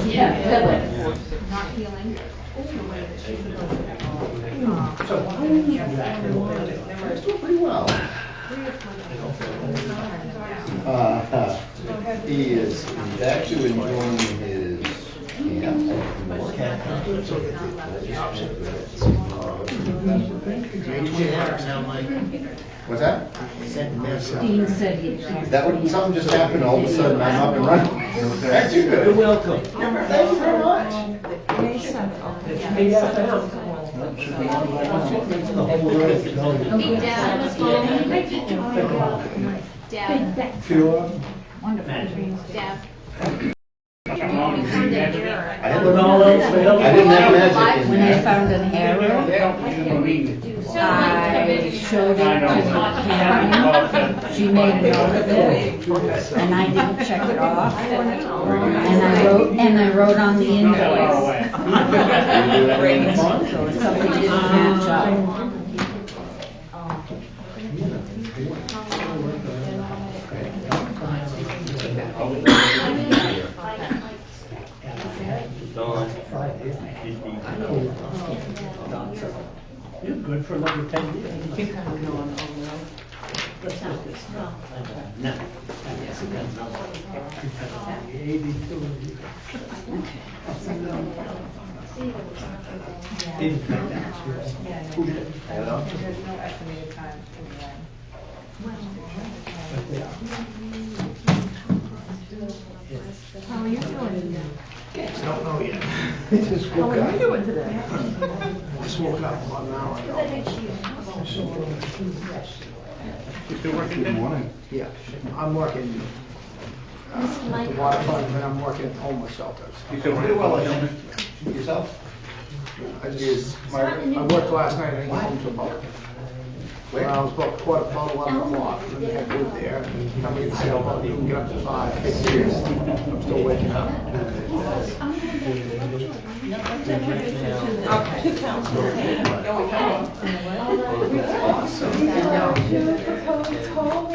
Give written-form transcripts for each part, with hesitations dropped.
Yeah, really. Not healing. So, it's doing pretty well. He is actually enjoying his camp. What's that? Dean said he'd. That would, something just happened, all of a sudden I'm up and running. Thank you. You're welcome. Thank you very much. Big Dad was home. Dad. Wonderful. Dad. I didn't have magic in When I there. found an error, I showed it to Karen. She made note of it, and I didn't check it off. And I wrote on the invoice. So something didn't match up. You're good for another 10 years. No. 82. Didn't cut that. Who did? There's no estimated time from when. How are you doing? Don't know yet. Just How woke are you up. doing today? Just woke up about an hour ago. You still working? Good morning. Yeah, I'm working at the waterfront, and I'm working at homeless shelters. You doing pretty well, I think. Yourself? I worked last night, I didn't get home till about, well, I was about 11 o'clock, and then I had food there, and coming to sail boat, you can get up to 5. I'm still waking up. He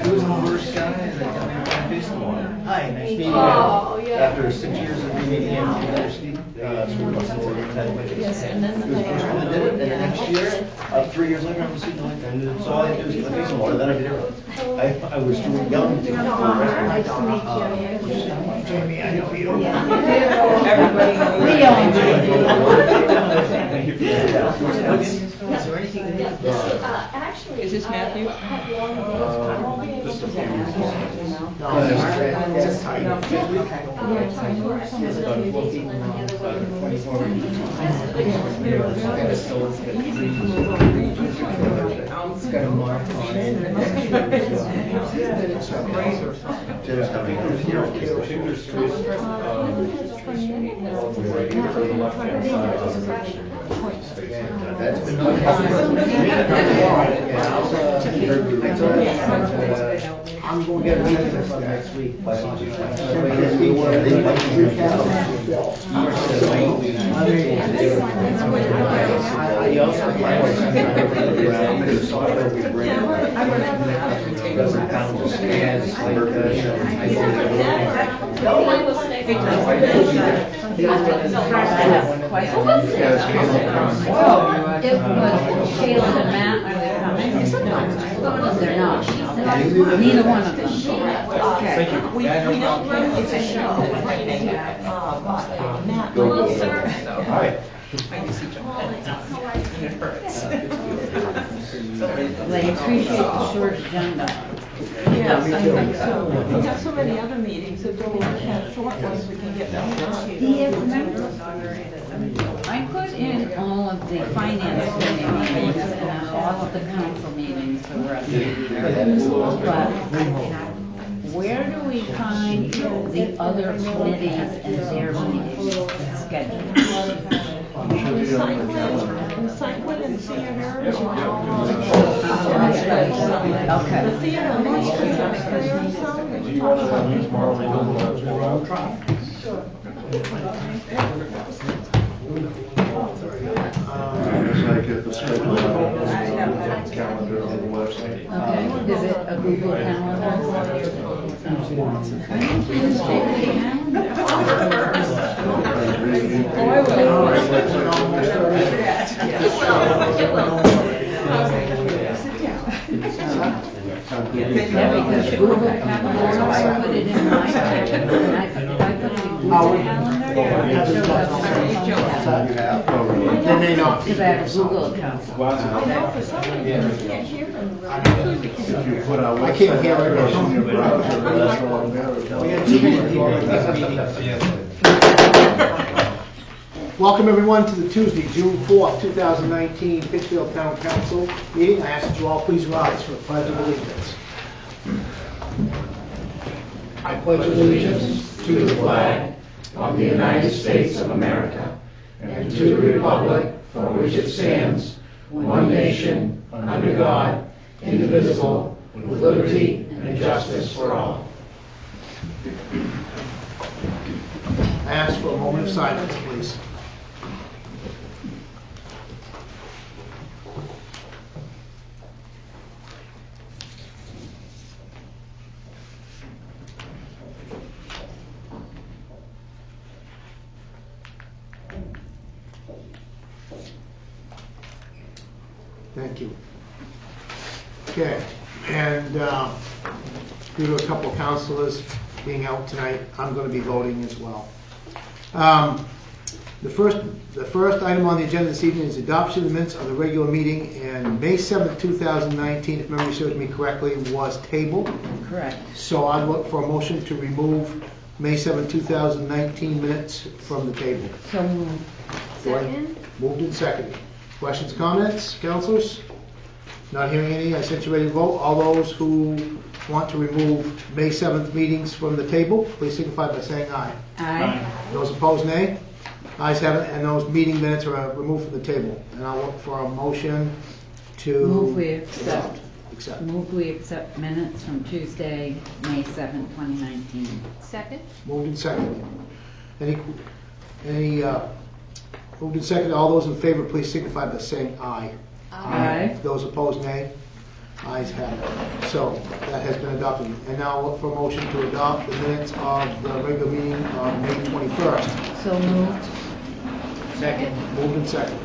was the worst guy that got me on this one. Hi, nice meeting you. Oh, yeah. After 6 years of being in the university, school bus until the time. Yes, and then He was the first one that did it, and the next year, 3 years later, I was sitting like, and so all I had to do was get my face in water, then I did it. I was too young to do the rest of Jamie, I know you. everybody. Is there anything in this? Actually. Is this Matthew? No, it's just tight. It's got a mark on it. Jim's coming over here. That's been I'm going to get a meeting this next week. It was Shayla and Matt, are they coming? No, they're not. Neither one of them. Okay. We don't run, it's a show. Matt, hello, sir. Hi. They appreciate the short agenda. Yes, I think so. We have so many other meetings, so don't we have short ones we can get them done. Yeah, remember, I put in all of the finance committee meetings and all of the council meetings for us. But where do we find the other committees and their meetings scheduled? Recycling and senior heritage. Okay. The theater, March, can you have a career or something? We talk about Calendar on the website. Okay, is it a Google Calendar? I will. All right, that's almost Yeah, because Google Calendar, put it in my calendar, and if I put it in Google Calendar, it shows up on my phone calendar. They may not. Because I have a Google account. I know for some reason, you can't hear them. Usually we can. I can't hear it. We had too many people at these meetings. Welcome everyone to the Tuesday, June 4th, 2019 Pittsfield Town Council meeting. I ask that you all please rise for the Pledge of Allegiance. I pledge allegiance to the flag of the United States of America and to the republic for which it stands, one nation, under God, indivisible, with liberty and justice for all. I ask for a moment of silence, please. Thank you. Okay, and due to a couple of councilors being out tonight, I'm going to be voting as well. The first item on the agenda this evening is adoption of the minutes of the regular meeting in May 7th, 2019, if memory serves me correctly, was tabled. Correct. So I look for a motion to remove May 7th, 2019 minutes from the table. So moved. Second? Moved and seconded. Questions, comments, councilors? Not hearing any, I set you ready to vote. All those who want to remove May 7th meetings from the table, please signify by saying aye. Aye. Those opposed, nay. Ayes have it, and those meeting minutes are removed from the table. And I'll look for a motion to... Move we accept. Accept. Move we accept minutes from Tuesday, May 7th, 2019. Second? Moved and seconded. Any moved and seconded, all those in favor, please signify by saying aye. Aye. Those opposed, nay. Ayes have it. So, that has been adopted. And now I'll look for a motion to adopt the minutes of the regular meeting of May 21st. So moved. Second. Moved and seconded.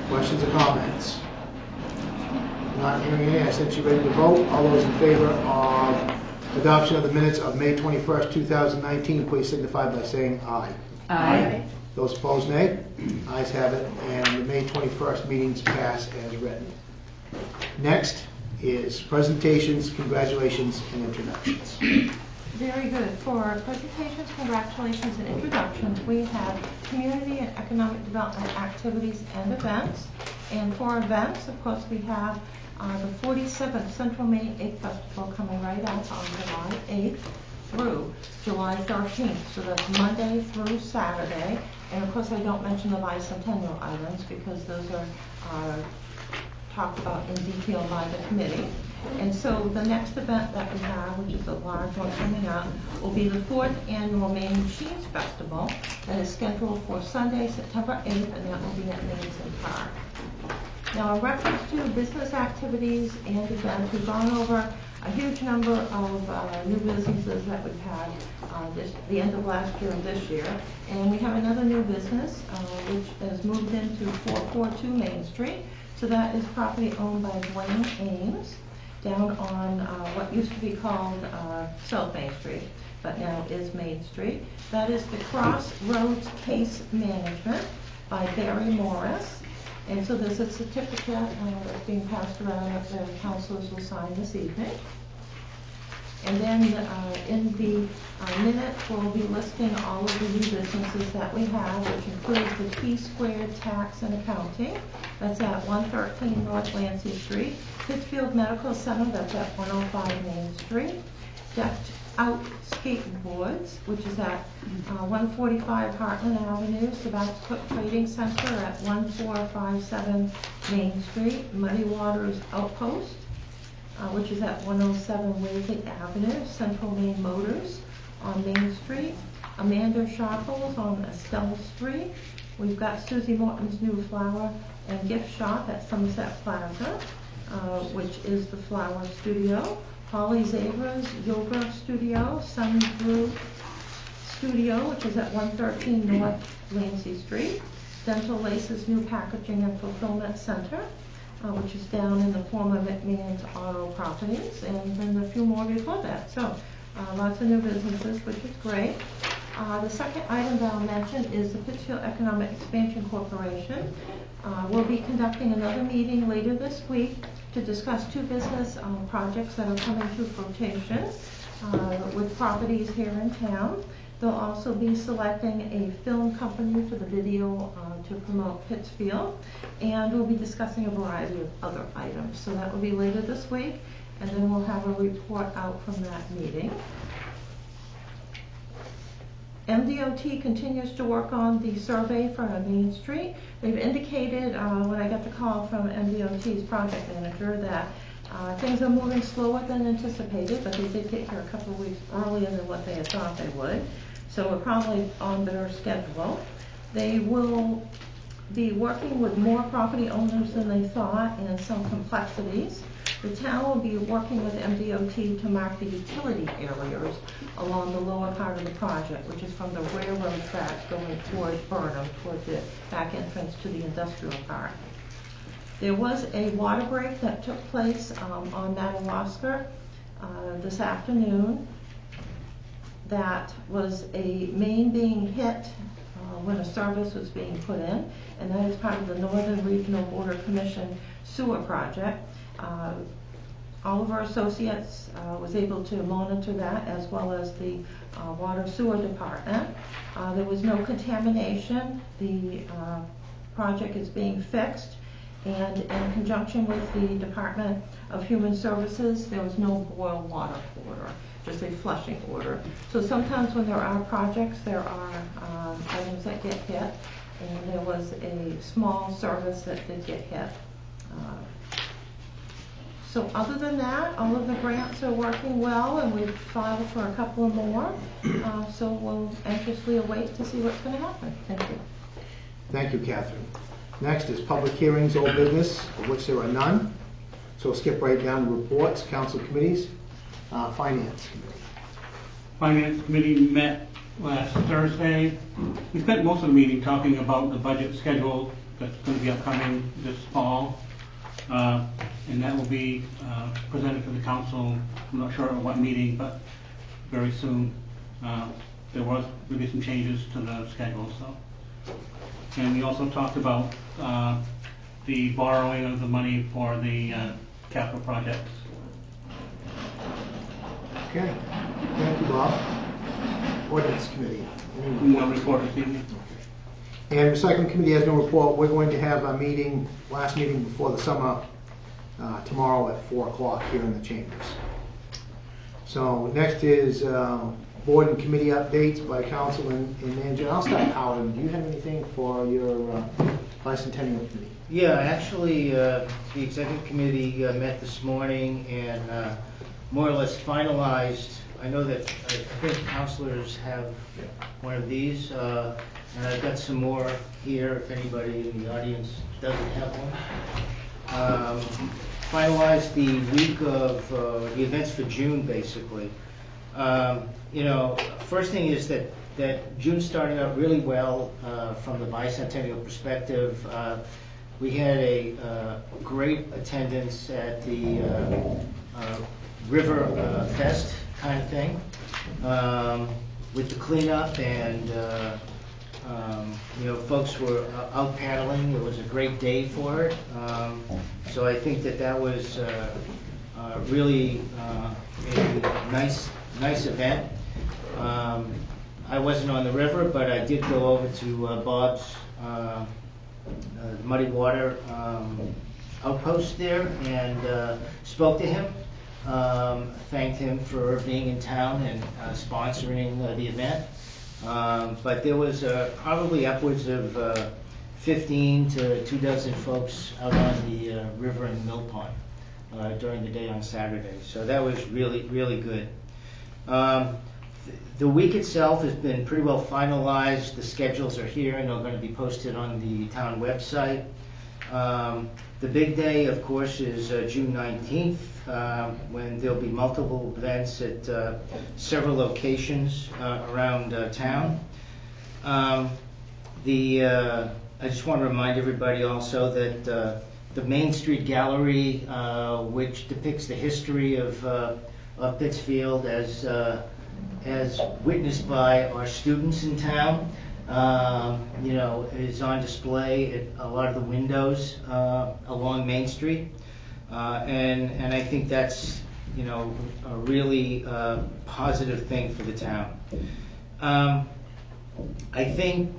Questions or comments? Not hearing any, I sent you ready to vote. All those in favor of adoption of the minutes of May 21st, 2019, please signify by saying aye. Aye. Those opposed, nay. Ayes have it, and the May 21st meetings pass as written. Next is presentations, congratulations, and introductions. Very good. For presentations, congratulations, and introductions, we have community and economic development activities and events. And for events, of course, we have the 47th Central Maine Egg Festival coming right up on July 8th through July 13th. So that's Monday through Saturday. And of course, I don't mention the bicentennial items because those are talked about in detail by the committee. And so the next event that we have, which is a large one coming up, will be the 4th Annual Maine Machines Festival that is scheduled for Sunday, September 8th, and that will be at Mason Park. Now, in reference to business activities and events, we've gone over a huge number of new businesses that we've had the end of last year and this year. And we have another new business which has moved into 442 Main Street. So that is property owned by Dwayne Ames down on what used to be called South Main Street, but now is Main Street. That is the Crossroads Case Management by Barry Morris. And so there's a certificate that's being passed around that the councilors will sign this evening. And then in the minutes, we'll be listing all of the new businesses that we have, which includes the T-Squared Tax and Accounting. That's at 113 North Lancey Street. Pittsfield Medical Center, that's at 105 Main Street. Decked Out Skating Boards, which is at 145 Heartland Avenue. Savant's Cook Trading Center at 1457 Main Street. Muddy Waters Outpost, which is at 107 Waisley Avenue. Central Maine Motors on Main Street. Amanda Sharples on Estelle Street. We've got Susie Morton's New Flower and Gift Shop at Somerset Plaza, which is the Flower Studio. Holly Zabra's Yoga Studio, Sun Brew Studio, which is at 113 North Lansing Street. Dental Lace's new packaging and fulfillment center, which is down in the former McMahon's Auto Properties, and then a few more before that. So lots of new businesses, which is great. The second item that I'll mention is the Pittsfield Economic Expansion Corporation. We'll be conducting another meeting later this week to discuss two business projects that are coming to fruition with properties here in town. They'll also be selecting a film company for the video to promote Pittsfield, and we'll be discussing a variety of other items. So that will be later this week, and then we'll have a report out from that meeting. MDOT continues to work on the survey for Main Street. They've indicated, when I got the call from MDOT's project manager, that things are moving slower than anticipated, but they did get here a couple of weeks earlier than what they had thought they would. So we're probably on their schedule. They will be working with more property owners than they thought and some complexities. The town will be working with MDOT to mark the utility areas along the lower part of the project, which is from the railroad tracks going towards Burnham, toward the back entrance to the industrial park. There was a water break that took place on Madawaska this afternoon. That was a main being hit when a service was being put in, and that is part of the Northern Regional Border Commission sewer project. Oliver Associates was able to monitor that, as well as the Water Sewer Department. There was no contamination. The project is being fixed, and in conjunction with the Department of Human Services, there was no boil water order, just a flushing order. So sometimes when there are projects, there are items that get hit, and there was a small service that did get hit. So other than that, all of the grants are working well, and we've filed for a couple of more. So we'll anxiously await to see what's going to happen. Thank you. Thank you, Catherine. Next is public hearings, old business, of which there are none. So we'll skip right down to reports, council committees, finance committee. Finance Committee met last Thursday. We spent most of the meeting talking about the budget schedule that's going to be upcoming this fall. And that will be presented to the council. I'm not sure at what meeting, but very soon. There will be some changes to the schedule. And we also talked about the borrowing of the money for the capital projects. Okay, thank you, Bob. Ordinance committee. No report this evening. And recycling committee has no report. We're going to have a meeting, last meeting before the summer, tomorrow at 4 o'clock here in the chambers. So next is board and committee updates by council and manager. I'll start, Howard. Do you have anything for your bicentennial committee? Yeah, actually, the executive committee met this morning and more or less finalized. I know that I think councilors have one of these, and I've got some more here if anybody in the audience doesn't have one. Finalized the week of the events for June, basically. You know, first thing is that June started out really well from the bicentennial perspective. We had a great attendance at the River Fest kind of thing, with the cleanup, and you know, folks were out paddling. It was a great day for it. So I think that was really a nice event. I wasn't on the river, but I did go over to Bob's Muddy Water outpost there and spoke to him. Thanked him for being in town and sponsoring the event. But there was probably upwards of 15 to 24 folks out on the river and mill pond during the day on Saturday. So that was really, really good. The week itself has been pretty well finalized. The schedules are here and they're going to be posted on the town website. The big day, of course, is June 19th, when there'll be multiple events at several locations around town. I just want to remind everybody also that the Main Street Gallery, which depicts the history of Pittsfield as witnessed by our students in town, is on display at a lot of the windows along Main Street. And I think that's, a really positive thing for the town. I think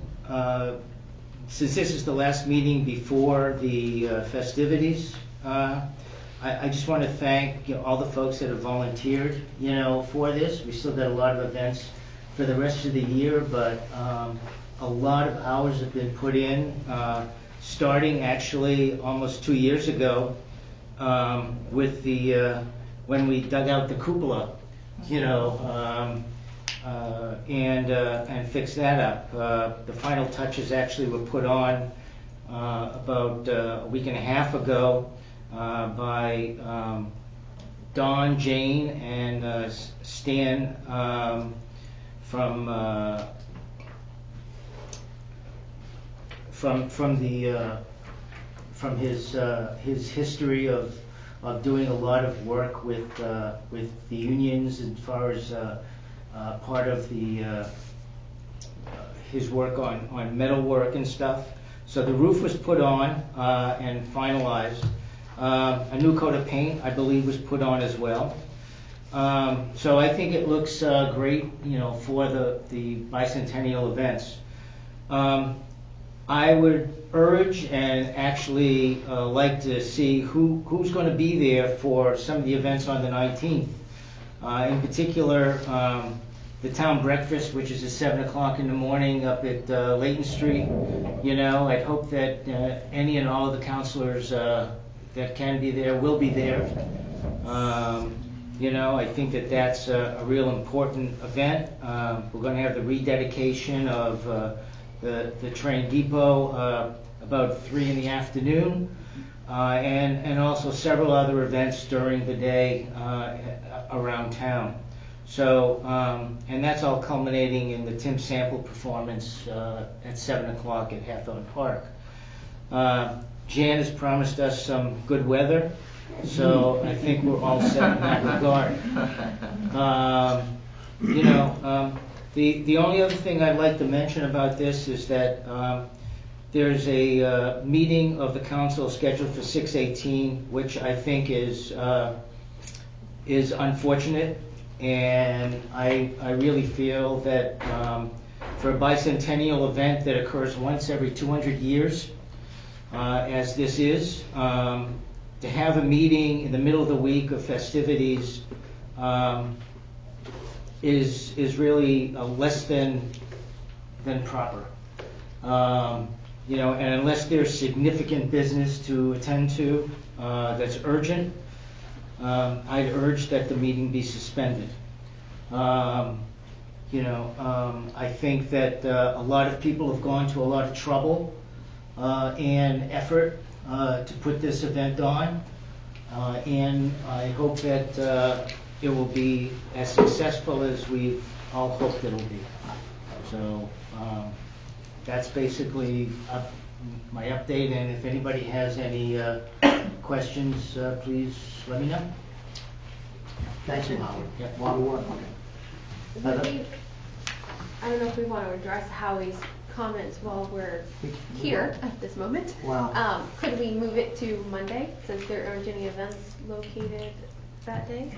since this is the last meeting before the festivities, I just want to thank all the folks that have volunteered, for this. We still got a lot of events for the rest of the year, but a lot of hours have been put in, starting actually almost 2 years ago with when we dug out the cupola, and fixed that up. The final touches actually were put on about a week and a half ago by Don, Jane, and Stan from his history of doing a lot of work with the unions as far as part of his work on metalwork and stuff. So the roof was put on and finalized. A new coat of paint, I believe, was put on as well. So I think it looks great, for the bicentennial events. I would urge and actually like to see who's going to be there for some of the events on the 19th. In particular, the town breakfast, which is at 7 o'clock in the morning up at Layton Street. I'd hope that any and all of the counselors that can be there will be there. I think that that's a real important event. We're going to have the rededication of the train depot about 3 in the afternoon, and also several other events during the day around town. So, and that's all culminating in the Tim Sample performance at 7 o'clock at Hathorne Park. Jan has promised us some good weather, so I think we're all set in that regard. The only other thing I'd like to mention about this is that there's a meeting of the council scheduled for 6/18, which I think is unfortunate, and I really feel that for a bicentennial event that occurs once every 200 years, as this is, to have a meeting in the middle of the week of festivities is really less than proper. And unless there's significant business to attend to that's urgent, I'd urge that the meeting be suspended. I think that a lot of people have gone to a lot of trouble and effort to put this event on, and I hope that it will be as successful as we've all hoped it'll be. So that's basically my update, and if anybody has any questions, please let me know. Thanks, Howard. Yep. A lot of work. I don't know if we want to address Howie's comments while we're here at this moment. Wow. Could we move it to Monday, since there aren't any events located that day?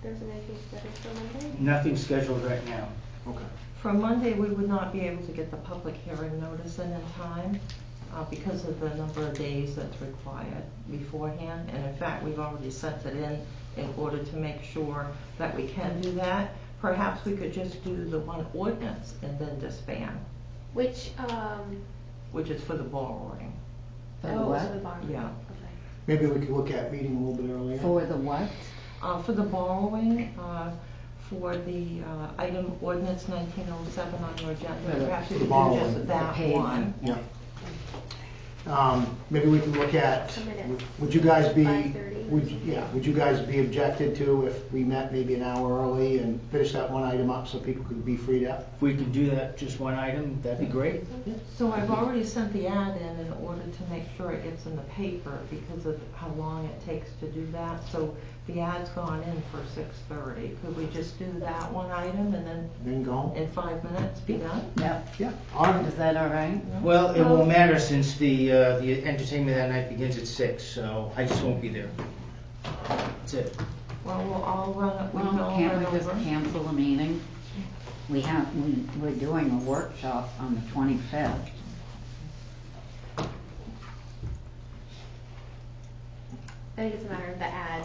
There isn't anything scheduled for Monday? Nothing scheduled right now. Okay. For Monday, we would not be able to get the public hearing notice in time because of the number of days that's required beforehand. And in fact, we've already sent it in order to make sure that we can do that. Perhaps we could just do the one ordinance and then disband, Which, is for the borrowing. For the oh, what? for the barn. Yeah. Okay. Maybe we could look at meeting a little bit earlier. For the what? For the borrowing, for the item ordinance 1907 on your agenda, perhaps we For the could do borrowing. just that The payment. one. Yeah. Maybe we can look at, A minute. would you guys be, 5:30. would you guys be objected to if we met maybe an hour early and finish that one item up so people could be freed up? If we could do that, just one item, that'd be great. So I've already sent the ad in order to make sure it gets in the paper because of how long it takes to do that. So the ad's gone in for 6:30. Could we just do that one item and Then go? in 5 minutes be done? Yep. Yeah. All right. Is that all right? Well, it won't matter since the entertainment that night begins at 6, so I just won't be there. That's it. Well, we'll all run it, we can Well, all can't run we just over. cancel the meeting? We're doing a workshop on the 25th. I think it's a matter of the ad.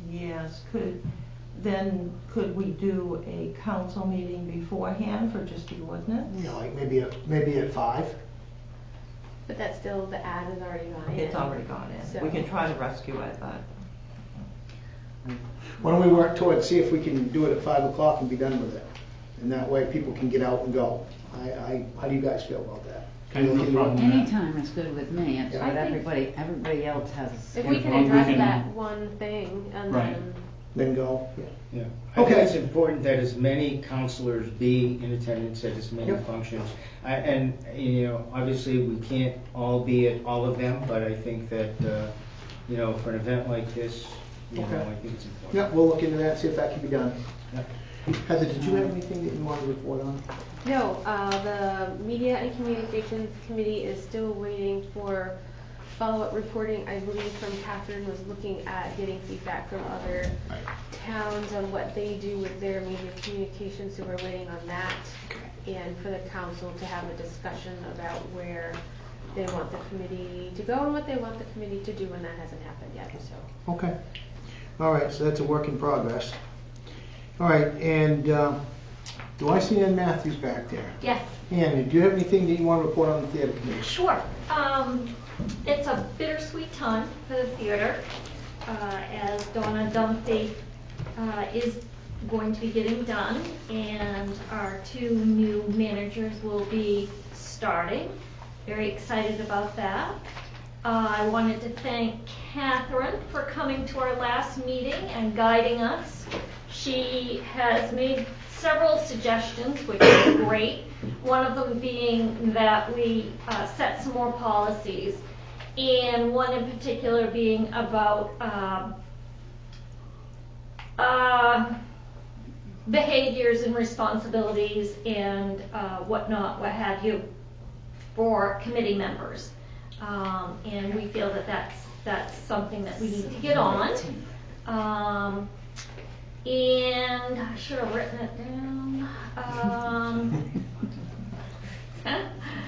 Yes, could we do a council meeting beforehand for just the ordinance? You know, like maybe at 5? But that's still, the ad has already gone in. It's already gone in. So- We can try to rescue it, but. Why don't we work towards, see if we can do it at 5 o'clock and be done with it? And that way people can get out and go. How do you guys feel about that? Okay, no problem. Anytime is good with me. It's Yeah. what I think- everybody else has. If we can Well, we address can- that one thing and Right. then, Then go? Yeah. I think Okay. it's important that as many counselors be in attendance at as many Yep. functions. And, you know, obviously, we can't all be at all of them, but I think that, you know, for an event like this, you know, Okay. I think it's important. Yeah, we'll look into that, see if that can be done. Yeah. Heather, did you have anything that you wanted to report on? no, the Media and Communications Committee is still waiting for follow-up reporting. I believe from Catherine was looking at getting feedback from other towns on what they do with their media communications, so we're waiting on that. And for the council to have a discussion about where they want the committee to go and what they want the committee to do, and that hasn't happened yet, so. Okay. All right, so that's a work in progress. All right, and do I see Ann Matthews back there? Yes, Ann, do you have anything that you want to report on the theater committee? sure. It's a bittersweet time for the theater, as Donna Dunphy is going to be getting done, and our 2 new managers will be starting. Very excited about that. I wanted to thank Catherine for coming to our last meeting and guiding us. She has made several suggestions, which are great. One of them being that we set some more policies, and one in particular being about behaviors and responsibilities and whatnot, what have you, for committee members. And we feel that that's something that we need to get on. And I should have written it down.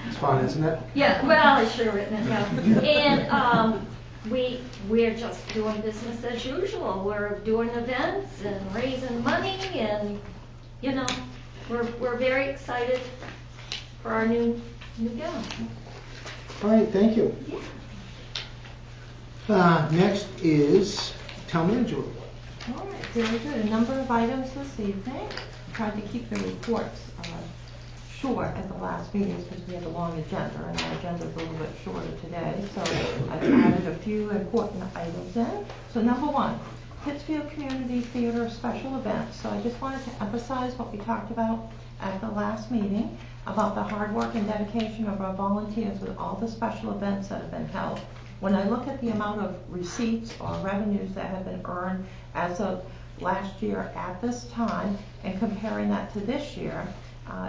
It's fun, isn't it? Yeah, well, I should have written it down. And we're just doing business as usual. We're doing events and raising money, and you know, we're very excited for our new gal. All right, thank you. Next is town manager report. All right, very good. A number of items this evening. Tried to keep the reports short at the last meetings because we had a long agenda, and our agenda is a little bit shorter today. So I've added a few important items in. So number 1, Pittsfield Community Theater special events. So I just wanted to emphasize what we talked about at the last meeting about the hard work and dedication of our volunteers with all the special events that have been held. When I look at the amount of receipts or revenues that have been earned as of last year at this time and comparing that to this year,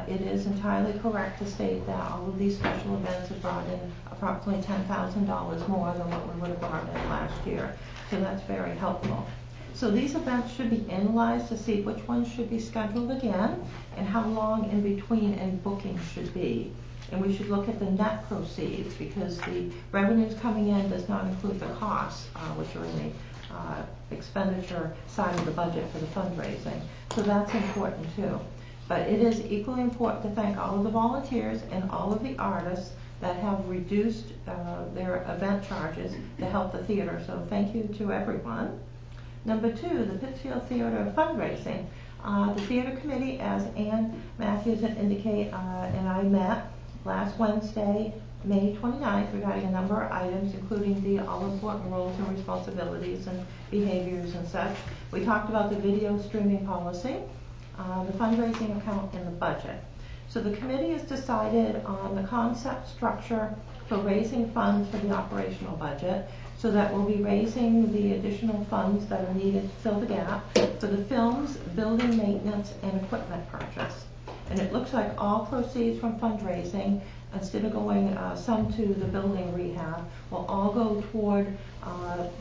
it is entirely correct to state that all of these special events have brought in approximately $10,000 more than what we would have brought in last year. So that's very helpful. So these events should be analyzed to see which ones should be scheduled again and how long in between and bookings should be. And we should look at the net proceeds because the revenues coming in does not include the costs, which are in the expenditure side of the budget for the fundraising. So that's important too. But it is equally important to thank all of the volunteers and all of the artists that have reduced their event charges to help the theater. So thank you to everyone. Number 2, the Pittsfield Theater fundraising. The theater committee, as Ann Matthews had indicated, and I met last Wednesday, May 29th, regarding a number of items, including the all-important roles and responsibilities and behaviors and such. We talked about the video streaming policy, the fundraising account, and the budget. So the committee has decided on the concept structure for raising funds for the operational budget, so that we'll be raising the additional funds that are needed to fill the gap for the films, building maintenance, and equipment purchase. And it looks like all proceeds from fundraising, instead of going some to the building rehab, will all go toward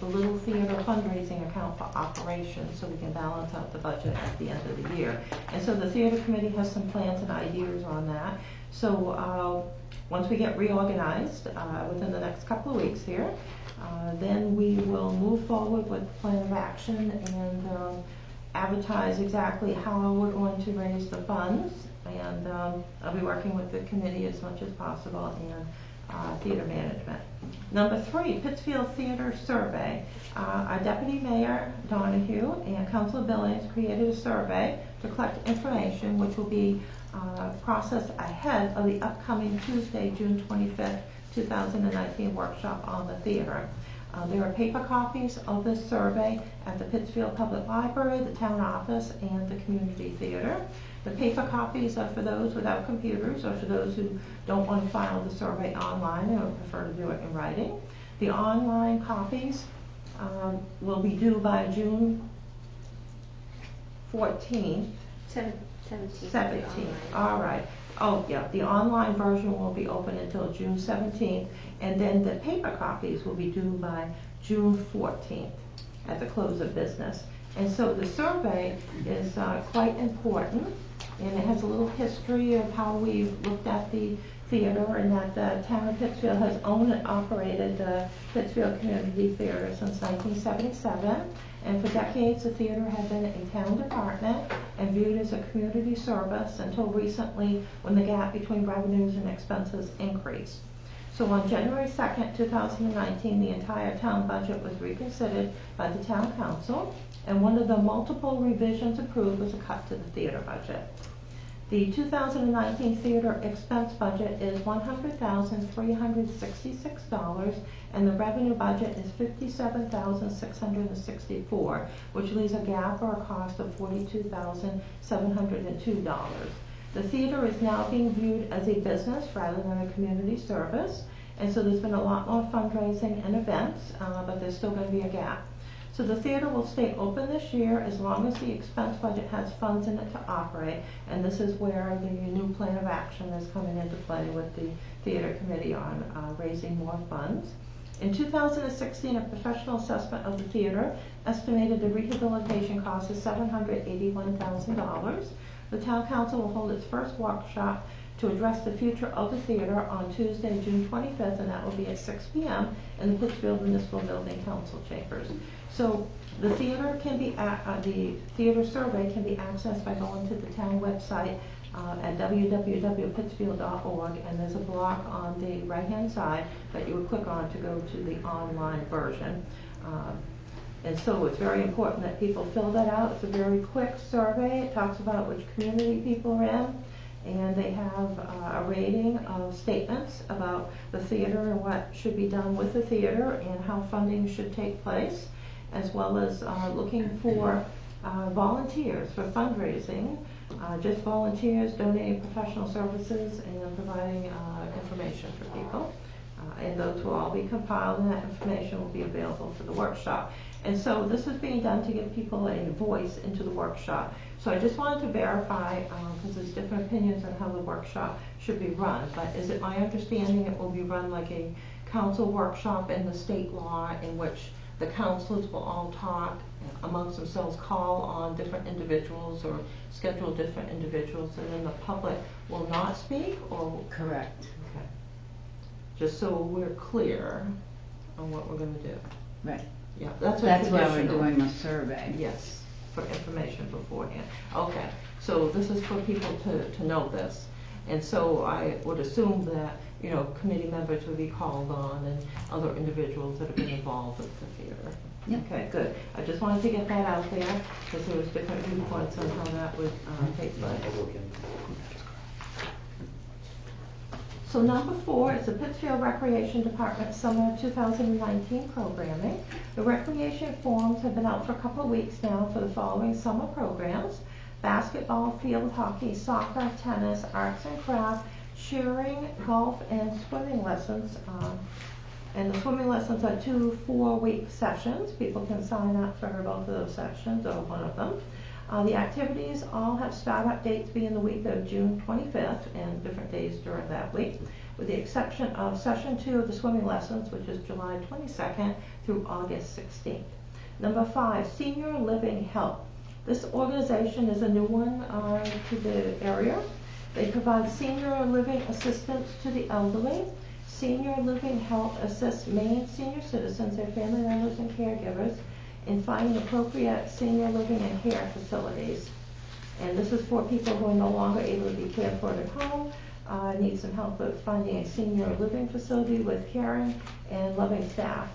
the Little Theater fundraising account for operations, so we can balance out the budget at the end of the year. And so the theater committee has some plans and ideas on that. So once we get reorganized within the next couple of weeks here, then we will move forward with the plan of action and advertise exactly how we're going to raise the funds. And I'll be working with the committee as much as possible and theater management. Number 3, Pittsfield Theater Survey. Our Deputy Mayor Donahue and Councilor Billings created a survey to collect information which will be processed ahead of the upcoming Tuesday, June 25th, 2019 workshop on the theater. There are paper copies of this survey at the Pittsfield Public Library, the town office, and the community theater. The paper copies are for those without computers or for those who don't want to file the survey online or prefer to do it in writing. The online copies will be due by June 14th. 17th. All right. Oh, yeah. The online version will be open until June 17th, and then the paper copies will be due by June 14th at the close of business. And so the survey is quite important, and it has a little history of how we've looked at the theater, and that the town of Pittsfield has owned and operated the Pittsfield Community Theater since 1977. And for decades, the theater had been a town department and viewed as a community service until recently, when the gap between revenues and expenses increased. So on January 2nd, 2019, the entire town budget was reconsidered by the town council, and one of the multiple revisions approved was a cut to the theater budget. The 2019 theater expense budget is $100,366, and the revenue budget is $57,664, which leaves a gap or a cost of $42,702. The theater is now being viewed as a business rather than a community service, and so there's been a lot more fundraising and events, but there's still going to be a gap. So the theater will stay open this year as long as the expense budget has funds in it to operate, and this is where the new plan of action is coming into play with the theater committee on raising more funds. In 2016, a professional assessment of the theater estimated the rehabilitation cost is $781,000. The town council will hold its first workshop to address the future of the theater on Tuesday, June 25th, and that will be at 6 p.m. in the Pittsfield Municipal Building Council chambers. So the theater can be, the theater survey can be accessed by going to the town website at www.pittsfield.org, and there's a block on the right-hand side that you would click on to go to the online version. And so it's very important that people fill that out. It's a very quick survey. It talks about which community people are in, and they have a rating of statements about the theater and what should be done with the theater and how funding should take place, as well as looking for volunteers for fundraising, just volunteers donating professional services and providing information for people. And those will all be compiled, and that information will be available for the workshop. And so this is being done to give people a voice into the workshop. So I just wanted to verify, because there's different opinions on how the workshop should be run, but is it my understanding it will be run like a council workshop in the state law, in which the councilors will all talk amongst themselves, call on different individuals or schedule different individuals, and then the public will not speak? Or Correct. okay. Just so we're clear on what we're going to do. Right. Yeah, that's why we're traditional. doing a survey. Yes, for information beforehand. Okay, so this is for people to know this. And so I would assume that, you know, committee members would be called on and other individuals that have been involved with the theater. Yep. Okay, good. I just wanted to get that out there because there was different viewpoints on how that would take place. So number 4 is the Pittsfield Recreation Department Summer 2019 programming. The recreation forms have been out for a couple of weeks now for the following summer programs: basketball, field hockey, soccer, tennis, arts and crafts, cheering, golf, and swimming lessons. And the swimming lessons are 2 4-week sessions. People can sign up for both of those sessions or one of them. The activities all have start-up dates being the week of June 25th and different days during that week, with the exception of session 2 of the swimming lessons, which is July 22nd through August 16th. Number 5, Senior Living Help. This organization is a new one to the area. They provide senior living assistance to the elderly. Senior Living Help assists Maine senior citizens, their family members, and caregivers in finding appropriate senior living and care facilities. And this is for people who are no longer able to be cared for at home, need some help with finding a senior living facility with caring and loving staff.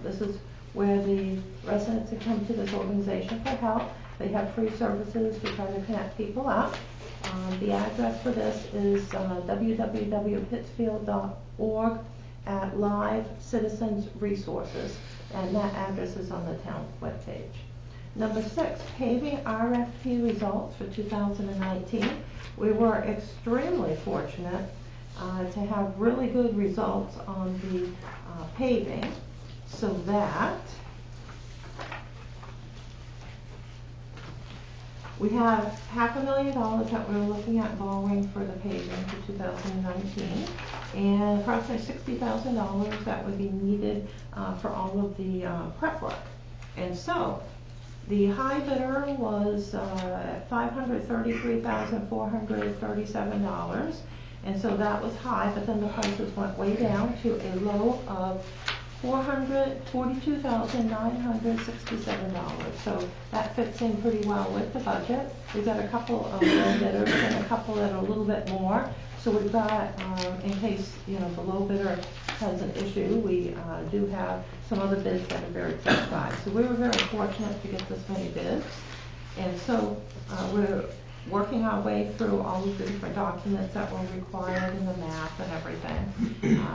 This is where the residents can come to this organization for help. They have free services to try to connect people up. The address for this is www.pittsfield.org at Live Citizens Resources, and that address is on the town webpage. Number 6, paving RFP results for 2019. We were extremely fortunate to have really good results on the paving, so that we have $500,000 that we're looking at borrowing for the paving for 2019, and approximately $60,000 that would be needed for all of the prep work. And so, the high bidder was $533,437, and so that was high, but then the prices went way down to a low of $442,967. So that fits in pretty well with the budget. We've got a couple of low bidders and a couple that are a little bit more. So we've got, in case the low bidder has an issue, we do have some other bids that are very close by. So we were very fortunate to get this many bids. And so we're working our way through all of the different documents that were required in the map and everything.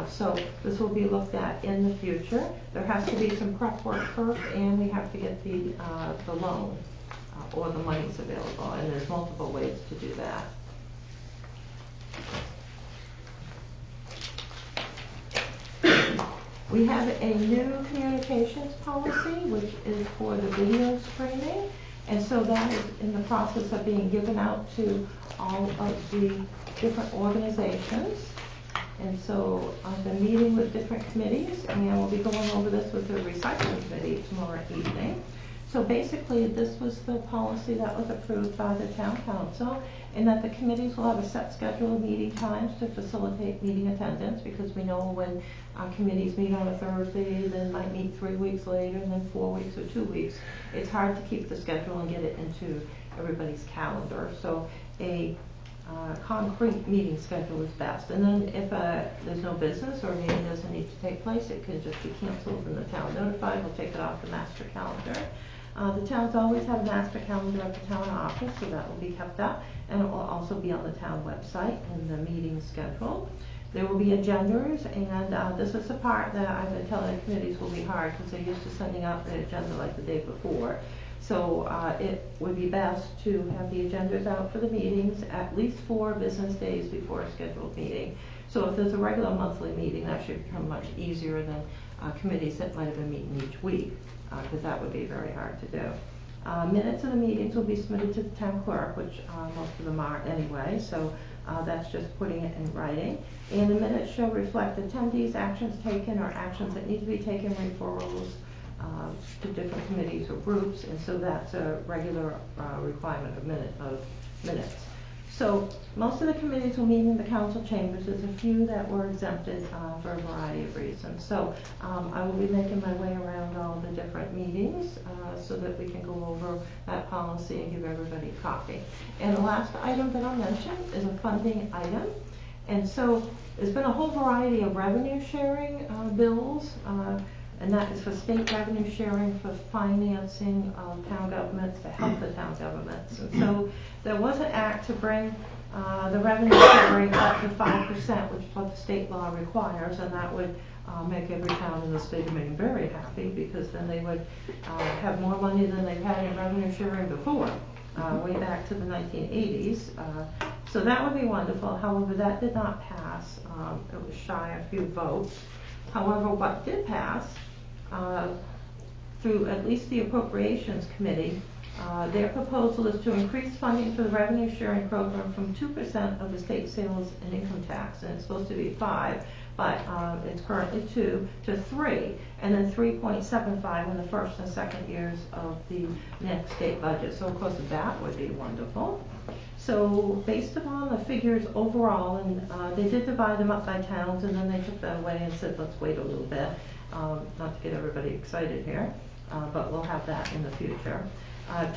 So this will be looked at in the future. There has to be some prep work first, and we have to get the loan or the monies available, and there's multiple ways to do that. We have a new communications policy, which is for the video streaming. And so that is in the process of being given out to all of the different organizations. And so I've been meeting with different committees, and we'll be going over this with the recycling committee tomorrow evening. So basically, this was the policy that was approved by the town council, and that the committees will have a set schedule of meeting times to facilitate meeting attendance, because we know when committees meet on a Thursday, then might meet 3 weeks later, and then 4 weeks or 2 weeks. It's hard to keep the schedule and get it into everybody's calendar. So a concrete meeting schedule is best. And then if there's no business or a meeting doesn't need to take place, it can just be canceled and the town notified. We'll take it off the master calendar. The towns always have a master calendar at the town office, so that will be kept up, and it will also be on the town website in the meeting schedule. There will be agendas, and this is the part that I've been telling committees will be hard, because they're used to sending out the agenda like the day before. So it would be best to have the agendas out for the meetings at least 4 business days before a scheduled meeting. So if there's a regular monthly meeting, that should become much easier than committees that might have been meeting each week, because that would be very hard to do. Minutes of the meetings will be submitted to the town clerk, which most of them are anyway, so that's just putting it in writing. And the minutes shall reflect attendees, actions taken, or actions that need to be taken, referrals to different committees or groups, and so that's a regular requirement of minutes. So most of the committees will meet in the council chambers. There's a few that were exempted for a variety of reasons. So I will be making my way around all the different meetings so that we can go over that policy and give everybody a copy. And the last item that I'll mention is a funding item. And so there's been a whole variety of revenue sharing bills, and that is for state revenue sharing for financing of town governments to help the town governments. And so there was an act to bring the revenue sharing up to 5%, which is what the state law requires, and that would make every town in the state of Maine very happy, because then they would have more money than they've had in revenue sharing before, way back to the 1980s. So that would be wonderful. However, that did not pass. It was shy a few votes. However, what did pass, through at least the Appropriations Committee, their proposal is to increase funding for the revenue sharing program from 2% of the state sales and income tax, and it's supposed to be 5%, but it's currently 2 to 3, and then 3.75 in the first and second years of the next state budget. So of course that would be wonderful. So based upon the figures overall, and they did divide them up by towns, and then they took that away and said, let's wait a little bit, not to get everybody excited here, but we'll have that in the future.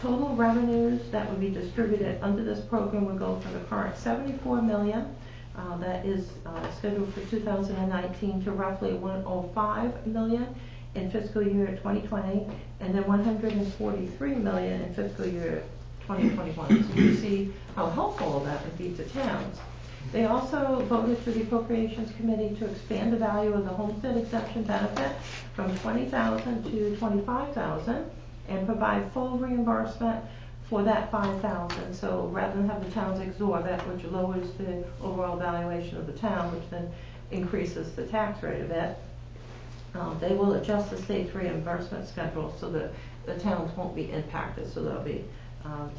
Total revenues that would be distributed under this program would go from the current $74 million, that is scheduled for 2019, to roughly $105 million in fiscal year 2020, and then $143 million in fiscal year 2021. So you see how helpful that would be to towns. They also voted for the Appropriations Committee to expand the value of the homestead exemption benefit from $20,000 to $25,000 and provide full reimbursement for that $5,000. So rather than have the towns absorb it, which lowers the overall valuation of the town, which then increases the tax rate a bit, they will adjust the state's reimbursement schedule so that the towns won't be impacted, so they'll be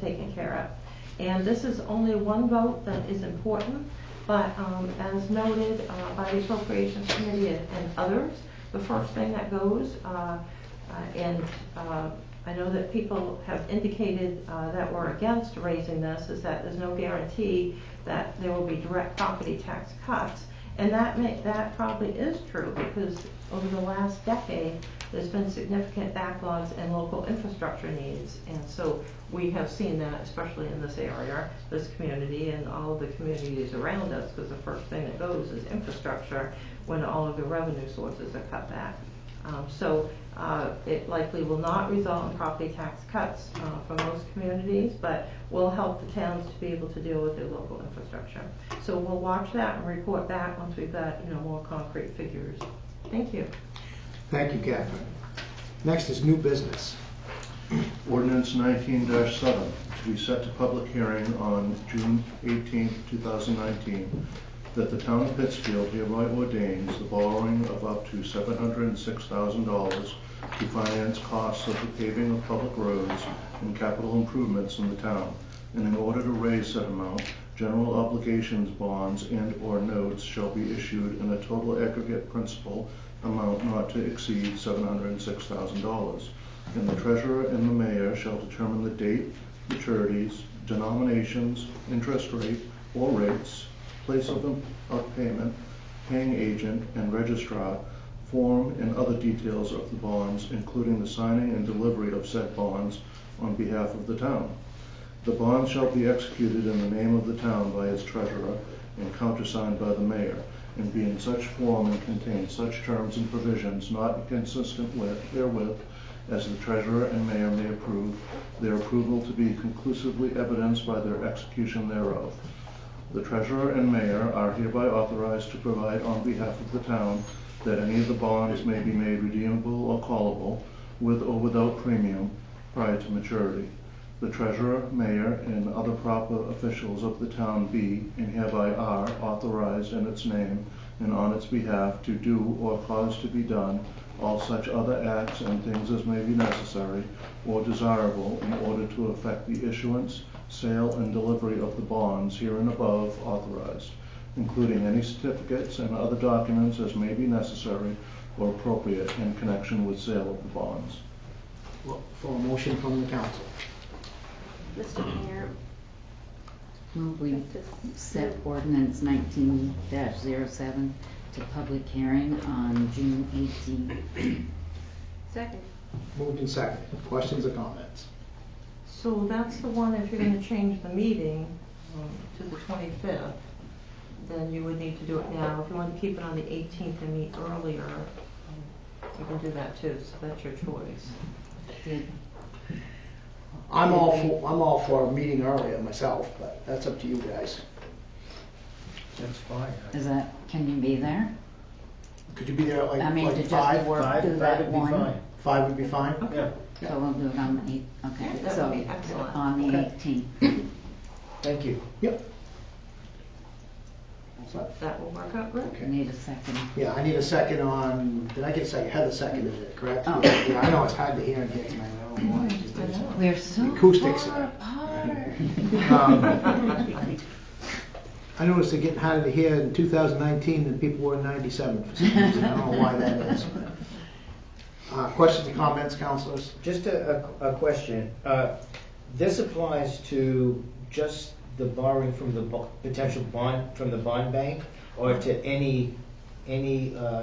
taken care of. And this is only one vote that is important, but as noted by the Appropriations Committee and others, the first thing that goes, I know that people have indicated that we're against raising this, is that there's no guarantee that there will be direct property tax cuts. And that probably is true, because over the last decade, there's been significant backlogs in local infrastructure needs. And so we have seen that, especially in this area, this community, and all of the communities around us, because the first thing that goes is infrastructure when all of the revenue sources are cut back. So it likely will not result in property tax cuts for most communities, but will help the towns to be able to deal with their local infrastructure. So we'll watch that and report back once we've got more concrete figures. Thank you. Thank you, Catherine. Next is new business. Ordinance 19-7 to be set to public hearing on June 18, 2019, that the town of Pittsfield hereby ordains the borrowing of up to $706,000 to finance costs of the paving of public roads and capital improvements in the town. And in order to raise said amount, general obligations bonds and/or notes shall be issued in a total aggregate principal amount not to exceed $706,000. And the treasurer and the mayor shall determine the date, maturities, denominations, interest rate or rates, place of payment, paying agent and registrar, form and other details of the bonds, including the signing and delivery of said bonds on behalf of the town. The bonds shall be executed in the name of the town by its treasurer and countersigned by the mayor, and be in such form and contain such terms and provisions not inconsistent with therewith as the treasurer and mayor may approve, their approval to be conclusively evidenced by their execution thereof. The treasurer and mayor are hereby authorized to provide on behalf of the town that any of the bonds may be made redeemable or callable, with or without premium, prior to maturity. The treasurer, mayor, and other proper officials of the town be, and hereby are, authorized in its name and on its behalf to do or cause to be done all such other acts and things as may be necessary or desirable in order to effect the issuance, sale, and delivery of the bonds hereinabove authorized, including any certificates and other documents as may be necessary or appropriate in connection with sale of the bonds. Well, for a motion from the council. Mr. Mayor, Move we set ordinance 19-07 to public hearing on June 18. second. Moved and seconded. Questions or comments? So that's the one, if you're going to change the meeting to the 25th, then you would need to do it now. If you want to keep it on the 18th and meet earlier, you can do that too, so that's your choice. I'm all for a meeting earlier myself, but that's up to you guys. That's fine. Is that, can you be there? Could you be there at I mean, to like just five? work Five, through five that would be one? fine. 5 would be fine? Yeah. So we'll do it on the 8th, okay, That so would be excellent. on the Okay. 18th. Thank you. Yep. What's that? That will work out great. Okay. Need a second. Yeah, I need a second on, did I get a second? Heather seconded it, correct? Oh. Yeah, I know it's hard to hear in here tonight, I don't know why. It's just- I know. We're so Acoustics. far apart. I noticed it getting harder to hear in 2019 than people were in 97 for some reason. I don't know why that is. Questions or comments, councilors? Just a question. This applies to just the borrowing from the potential bond, from the bond bank, or to any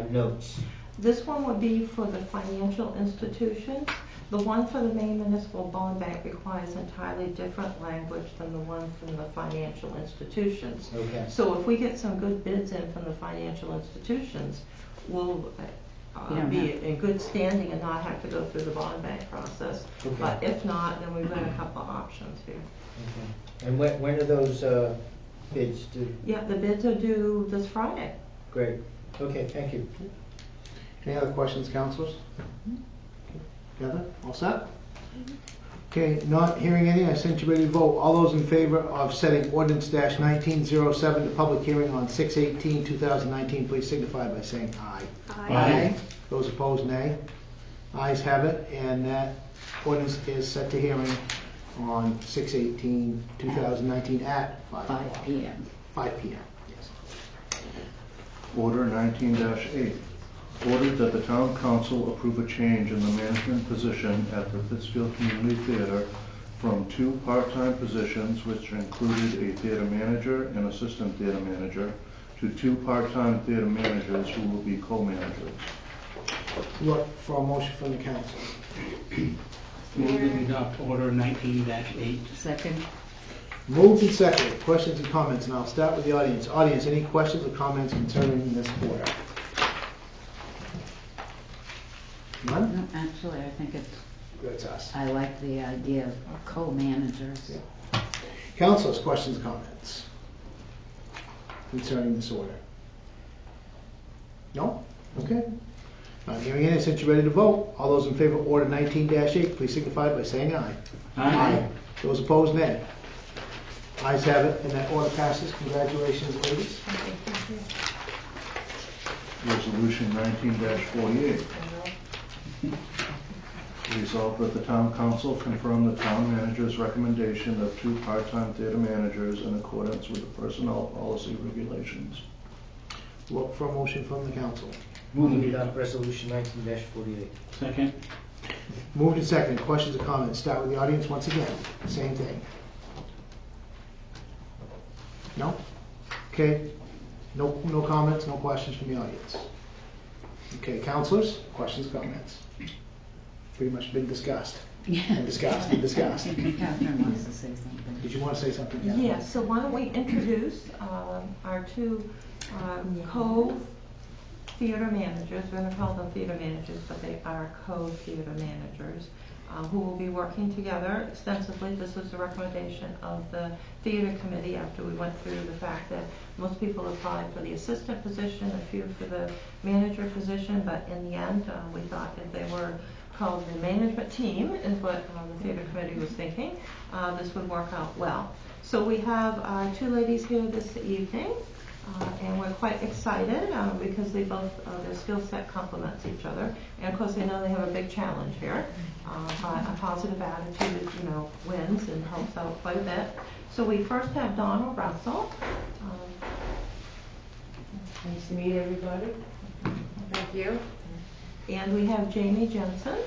notes? This one would be for the financial institutions. The one for the Maine Municipal Bond Bank requires entirely different language than the one from the financial institutions. Okay. So if we get some good bids in from the financial institutions, we'll You don't be have- in good standing and not have to go through the bond bank process. Okay. But if not, then we've got a couple of options here. Okay. And when are those bids due? Yeah, the bids are due this Friday. Great. Okay, thank you. Any other questions, councilors? Heather, all set? Okay, not hearing any, I sent you ready to vote. All those in favor of setting ordinance -1907 to public hearing on 6/18/2019, please signify by saying aye. Aye. Those opposed, nay. Ayes have it, and that ordinance is set to hearing on 6/18/2019 at 5 5 o'clock. PM. 5 p.m., yes. Order 19-8. Ordered that the town council approve a change in the management position at the Pittsfield Community Theater from 2 part-time positions, which included a theater manager and assistant theater manager, to 2 part-time theater managers who will be co-managers. Look for a motion from the council. Move that we adopt order 19-8. Second? Moved and seconded. Questions and comments, and I'll start with the audience. Audience, any questions or comments concerning this order? None? No, actually, I think That's us. I like the idea of co-managers. Yeah. Councilors, questions, comments concerning this order? No? Okay. Not hearing any, since you're ready to vote. All those in favor of order 19-8, please signify by saying aye. Aye. Those opposed, nay. Ayes have it, and that order passes. Congratulations, ladies. Resolution 19-48. Resolved that the town council confirm the town manager's recommendation of 2 part-time theater managers in accordance with the personnel policy regulations. Look for a motion from the council. Move to adopt resolution 19-48. Second? Moved and seconded. Questions or comments? Start with the audience once again. Same thing. No? Okay. No comments, no questions from the audience. Okay, councilors, questions, comments? Pretty much been discussed. And discussed and discussed. Catherine wants to say something. Did you want to say something, Catherine? Yes, so why don't we introduce our 2 co-theater managers. We're going to call them theater managers, but they are co-theater managers who will be working together extensively. This was the recommendation of the theater committee after we went through the fact that most people applied for the assistant position, a few for the manager position, but in the end, we thought that they were called the management team, is what the theater committee was thinking. This would work out well. So we have our 2 ladies here this evening, and we're quite excited because they both, their skill set complements each other. And of course, they know they have a big challenge here. But a positive attitude, wins and helps out quite a bit. So we first have Donna Russell. Nice to meet everybody. Thank you. And we have Jamie Jensen.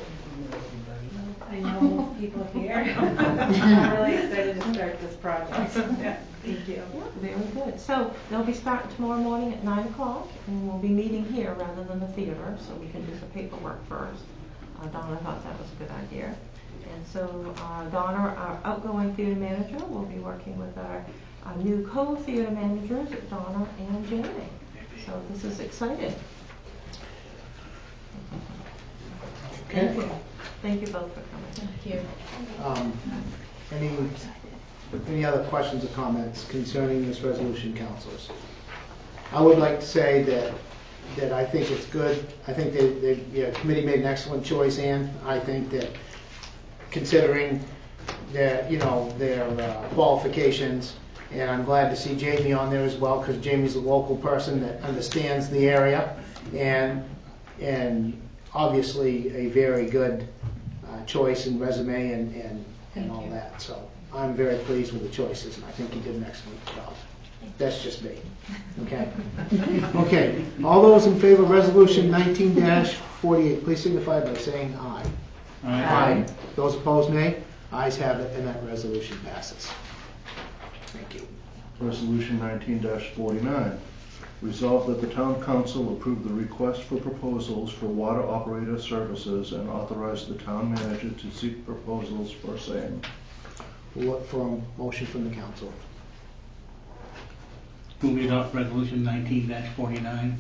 I know people here. I'm really excited to start this project. Yeah, thank you. Yeah, very good. So they'll be starting tomorrow morning at 9 o'clock, and we'll be meeting here rather than the theater, so we can do some paperwork first. Donna thought that was a good idea. And so Donna, our outgoing theater manager, will be working with our new co-theater managers, Donna and Jamie. So this is exciting. Okay. Thank you. Thank you both for coming. Thank you. Any other questions or comments concerning this resolution, councilors? I would like to say that I think it's good. I think the committee made an excellent choice, Ann. I think that considering their qualifications, and I'm glad to see Jamie on there as well, because Jamie's a local person that understands the area, and obviously a very good choice and resume and all that. So I'm very pleased with the choices, and I think you did an excellent job. That's just me. Okay? Okay. All those in favor of Resolution 19-48, please signify by saying aye. Aye. Those opposed, nay. Ayes have it, and that resolution passes. Thank you. Resolution 19-49. Resolved that the town council approve the request for proposals for water operator services and authorize the town manager to seek proposals for same. We'll look for a motion from the council. Move we adopt resolution 19-49.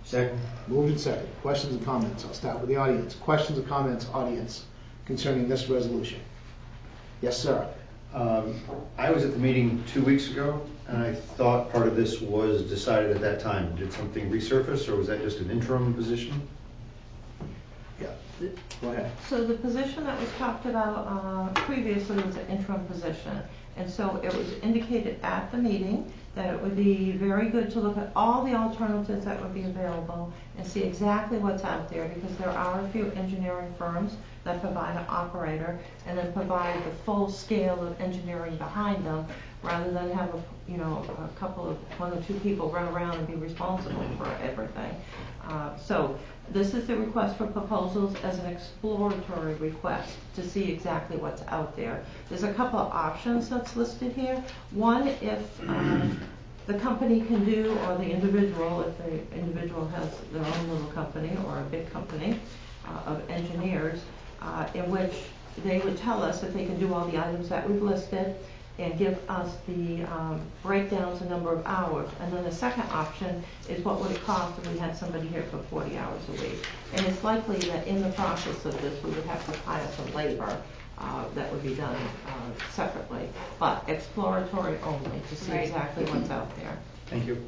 Second. Moved and second. Questions and comments? I'll start with the audience. Questions or comments, audience, concerning this resolution? Yes, sir. I was at the meeting 2 weeks ago, and I thought part of this was decided at that time. Did something resurface, or was that just an interim position? Yeah. Go ahead. So the position that was talked about previously was an interim position. And so it was indicated at the meeting that it would be very good to look at all the alternatives that would be available and see exactly what's out there, because there are a few engineering firms that provide an operator and then provide the full scale of engineering behind them, rather than have a couple of one or two people run around and be responsible for everything. So this is the request for proposals as an exploratory request to see exactly what's out there. There's a couple of options that's listed here. One, if the company can do, or the individual, if the individual has their own little company or a big company of engineers, in which they would tell us if they can do all the items that we've listed and give us the breakdowns, the number of hours. And then the second option is what would it cost if we had somebody here for 40 hours a week. And it's likely that in the process of this we would have to hire some labor that would be done separately, but exploratory only to see exactly what's out there. Thank you.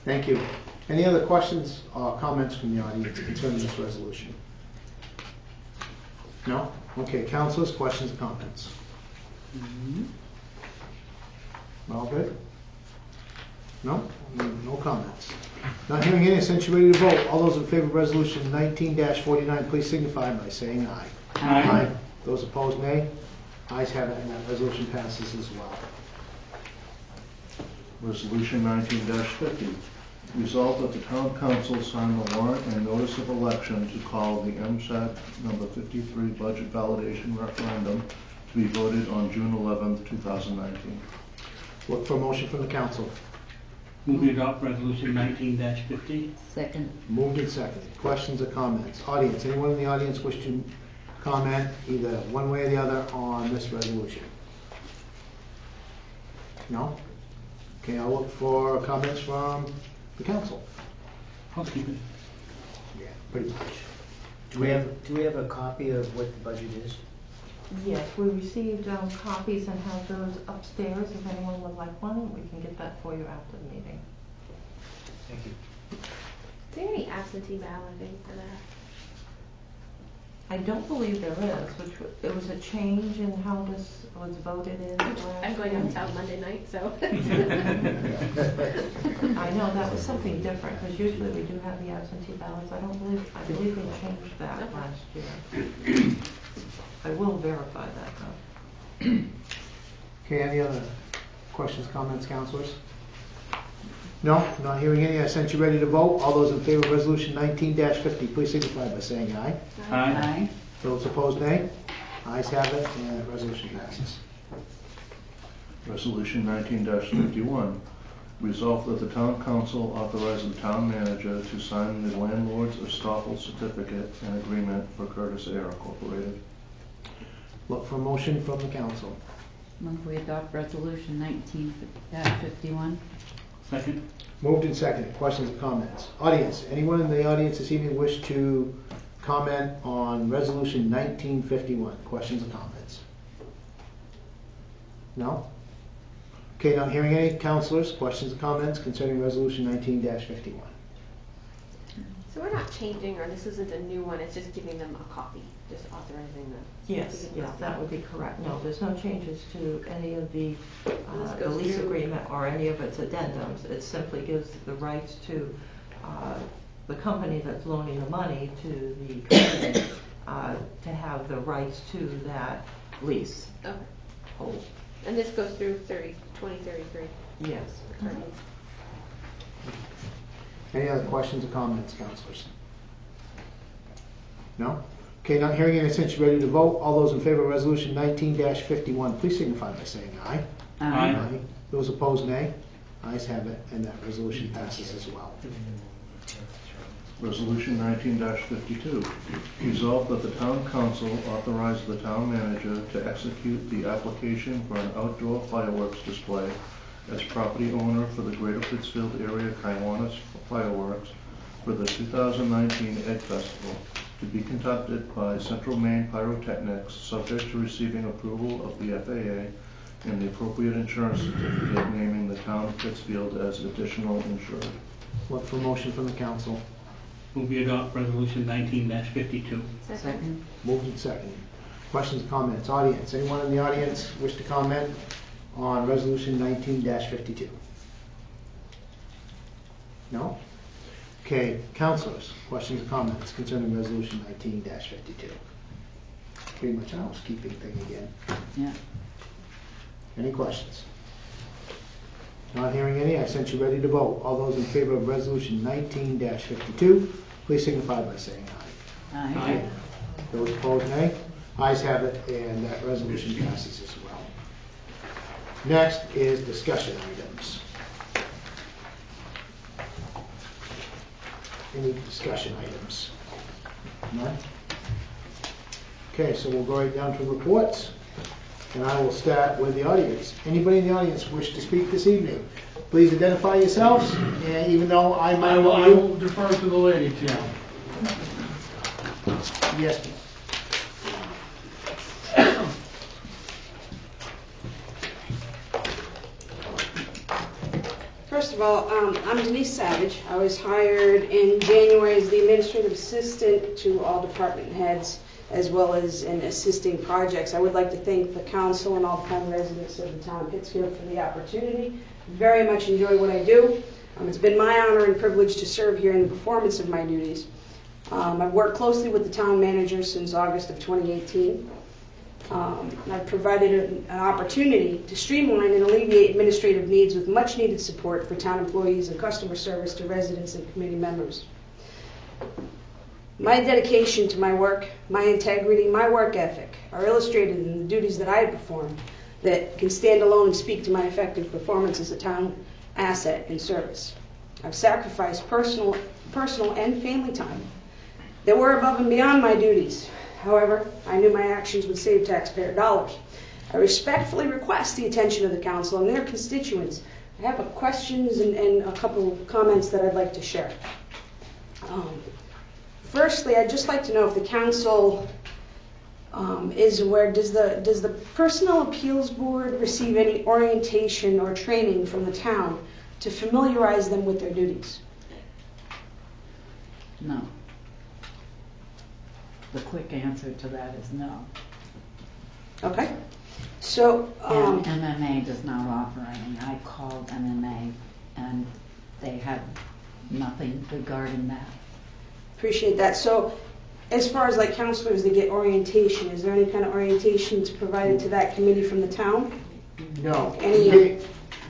Thank you. Any other questions or comments from the audience concerning this resolution? No? Okay, councilors, questions or comments? All good? No? No comments. Not hearing any, since you're ready to vote, all those in favor of resolution 19-49, please signify by saying aye. Aye. Those opposed, nay. Ayes have it, and that resolution passes as well. Resolution 19-50. Resolved that the town council sign the warrant and notice of election to call the MSAT number 53 budget validation referendum to be voted on June 11th, 2019. Look for a motion from the council. Move we adopt resolution 19-50. Second. Moved and seconded. Questions or comments? Audience, anyone in the audience wish to comment either one way or the other on this resolution? No? Okay, I'll look for comments from the council. Housekeeping. Yeah, pretty much. Do we have a copy of what the budget is? Yes, we received copies and have those upstairs. If anyone would like one, we can get that for you after the meeting. Thank you. Is there any absentee balloting for that? I don't believe there is, it was a change in how this was voted in last I'm going out of town Monday night, so. I know, that was something different, because usually we do have the absentee ballots. I believe they changed that last year. I will verify that though. Okay, any other questions, comments, councilors? No? Not hearing any. I sense you ready to vote. All those in favor of resolution 19-50, please signify by saying aye. Aye. Those opposed, nay. Ayes have it, and that resolution passes. Resolution 19-51. Resolved that the town council authorize the town manager to sign the landlord's estoppel certificate and agreement for Curtis Air Incorporated. Look for a motion from the council. Move we adopt resolution 19-51. Second. Moved and seconded. Questions or comments? Audience, anyone in the audience this evening wish to comment on resolution 1951? Questions or comments? No? Okay, not hearing any. Councilors, questions or comments concerning Resolution 19-51? So we're not changing, or this isn't a new one, it's just giving them a copy, just authorizing them. Yes, yes, that would be correct. No, there's no changes to any of the goes lease through- agreement or any of its addendums. It simply gives the rights to the company that's loaning the money to the company to have the rights to that lease. Okay. Hold. And this goes through 2033. Yes. Any other questions or comments, councilors? No? Okay, not hearing any. Since you're ready to vote, all those in favor of Resolution 19-51, please signify by saying aye. Aye. Those opposed, nay. Ayes have it, and that resolution passes as well. Resolution 19-52, resolved that the town council authorize the town manager to execute the application for an outdoor fireworks display as property owner for the Greater Pittsfield Area Kiwanis Fireworks for the 2019 Egg Festival to be conducted by Central Maine Pyrotechnics, subject to receiving approval of the FAA and the appropriate insurance certificate naming the town of Pittsfield as additional insured. Look for a motion from the council. Move we adopt Resolution 19-52. Second. Moved and seconded. Questions or comments? Audience, anyone in the audience wish to comment on Resolution 19-52? No? Okay, councilors, questions or comments concerning Resolution 19-52? Pretty much a housekeeping thing again. Yeah. Any questions? Not hearing any, I sense you ready to vote. All those in favor of Resolution 19-52, please signify by saying aye. Aye. Those opposed, nay. Ayes have it, and that resolution passes as well. Next is discussion items. Any discussion items? None? Okay, so we'll go right down to reports, and I will start with the audience. Anybody in the audience wish to speak this evening? Please identify yourselves, and even though I might know I will defer to the lady, Chair. Yes. First of all, I'm Denise Savage. I was hired in January as the administrative assistant to all department heads, as well as in assisting projects. I would like to thank the council and all the town residents of the town of Pittsfield for the opportunity. Very much enjoy what I do. It's been my honor and privilege to serve here in the performance of my duties. I've worked closely with the town manager since August of 2018. I've provided an opportunity to streamline and alleviate administrative needs with much needed support for town employees and customer service to residents and committee members. My dedication to my work, my integrity, my work ethic are illustrated in the duties that I perform that can stand alone and speak to my effective performance as a town asset and service. I've sacrificed personal and family time that were above and beyond my duties. However, I knew my actions would save taxpayer dollars. I respectfully request the attention of the council and their constituents. I have questions and a couple of comments that I'd like to share. Firstly, I'd just like to know if the council is aware, does the Personnel Appeals Board receive any orientation or training from the town to familiarize them with their duties? No. The quick answer to that is no. Okay. So, And MMA does not offer any. I called MMA and they had nothing regarding that. appreciate that. So, as far as like counselors that get orientation, is there any kind of orientation provided to that committee from the town? No. Any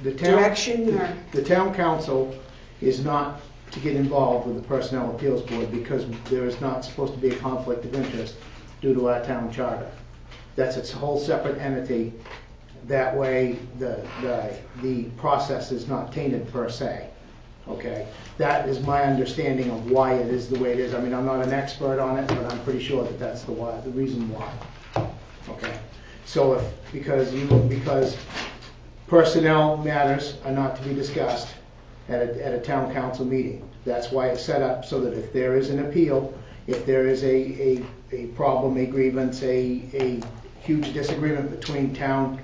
The town, direction or? the town council is not to get involved with the Personnel Appeals Board because there is not supposed to be a conflict of interest due to our town charter. That's its whole separate entity. That way the process is not tainted per se. Okay? That is my understanding of why it is the way it is. I mean, I'm not an expert on it, but I'm pretty sure that that's the reason why. Okay? So because personnel matters are not to be discussed at a town council meeting. That's why it's set up, so that if there is an appeal, if there is a problem, a grievance, a huge disagreement between town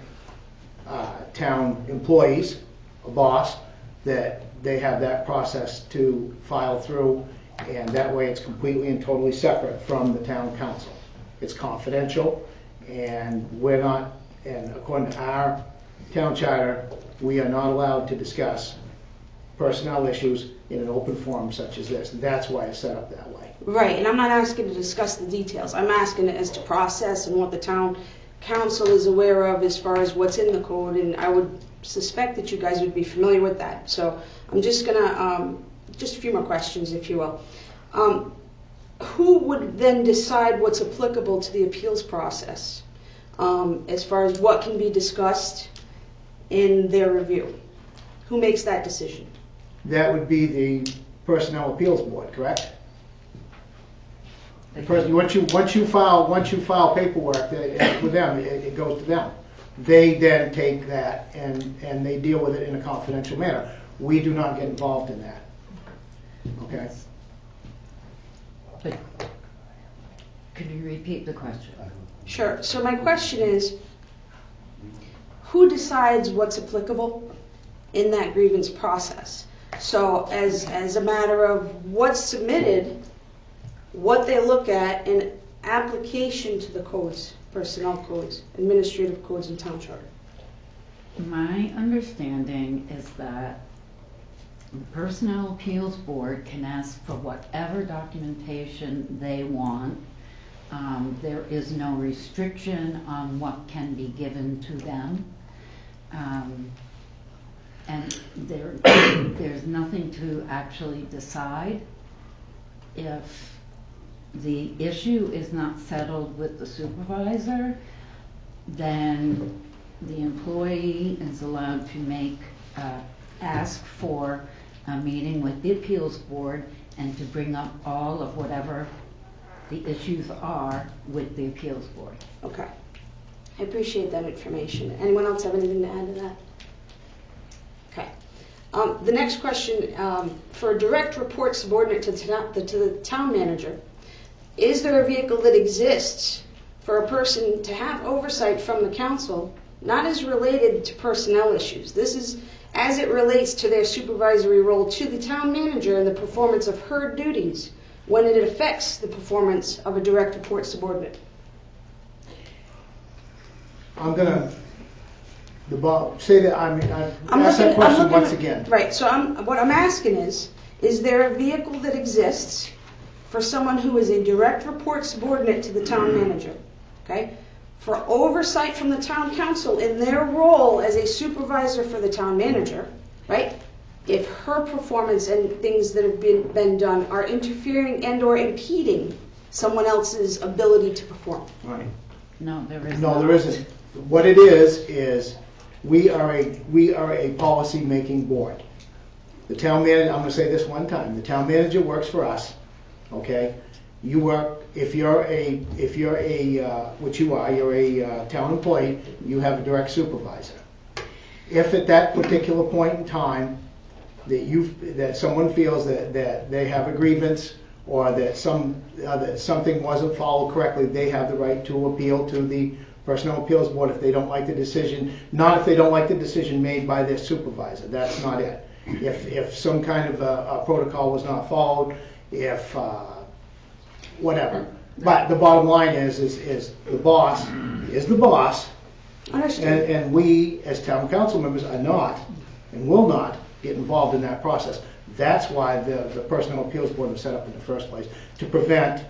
town employees, a boss, that they have that process to file through, and that way it's completely and totally separate from the town council. It's confidential, and we're not, and according to our town charter, we are not allowed to discuss personnel issues in an open forum such as this. That's why it's set up that way. Right, and I'm not asking to discuss the details. I'm asking as to process and what the town council is aware of as far as what's in the code, and I would suspect that you guys would be familiar with that. So I'm just gonna, just a few more questions, if you will. Who would then decide what's applicable to the appeals process as far as what can be discussed in their review? Who makes that decision? That would be the Personnel Appeals Board, correct? Once you file paperwork with them, it goes to them. They then take that and they deal with it in a confidential manner. We do not get involved in that. Okay? But could you repeat the question? Sure. So my question is, who decides what's applicable in that grievance process? So as a matter of what's submitted, what they look at in application to the codes, personnel codes, administrative codes, and town charter. My understanding is that the Personnel Appeals Board can ask for whatever documentation they want. There is no restriction on what can be given to them. And there's nothing to actually decide. If the issue is not settled with the supervisor, then the employee is allowed to ask for a meeting with the appeals board and to bring up all of whatever the issues are with the appeals board. Okay. I appreciate that information. Anyone else have anything to add to that? Okay. The next question, for a direct report subordinate to the town manager, is there a vehicle that exists for a person to have oversight from the council, not as related to personnel issues? This is as it relates to their supervisory role to the town manager and the performance of her duties when it affects the performance of a direct report subordinate. I'm gonna say that I ask that question once again. Right. So what I'm asking is there a vehicle that exists for someone who is a direct report subordinate to the town manager, okay, for oversight from the town council in their role as a supervisor for the town manager, right? If her performance and things that have been done are interfering and or impeding someone else's ability to perform. Right. No, there isn't. No, there isn't. What it is we are a policy making board. The town manager, I'm going to say this one time, the town manager works for us, okay? You work, if you're a what you are, you're a town employee, you have a direct supervisor. If at that particular point in time that someone feels that they have a grievance or that something wasn't followed correctly, they have the right to appeal to the Personnel Appeals Board if they don't like the decision, not if they don't like the decision made by their supervisor. That's not it. If some kind of a protocol was not followed, if whatever. But the bottom line is the boss is the boss, and we as town council members are not and will not get involved in that process. That's why the Personnel Appeals Board was set up in the first place, to prevent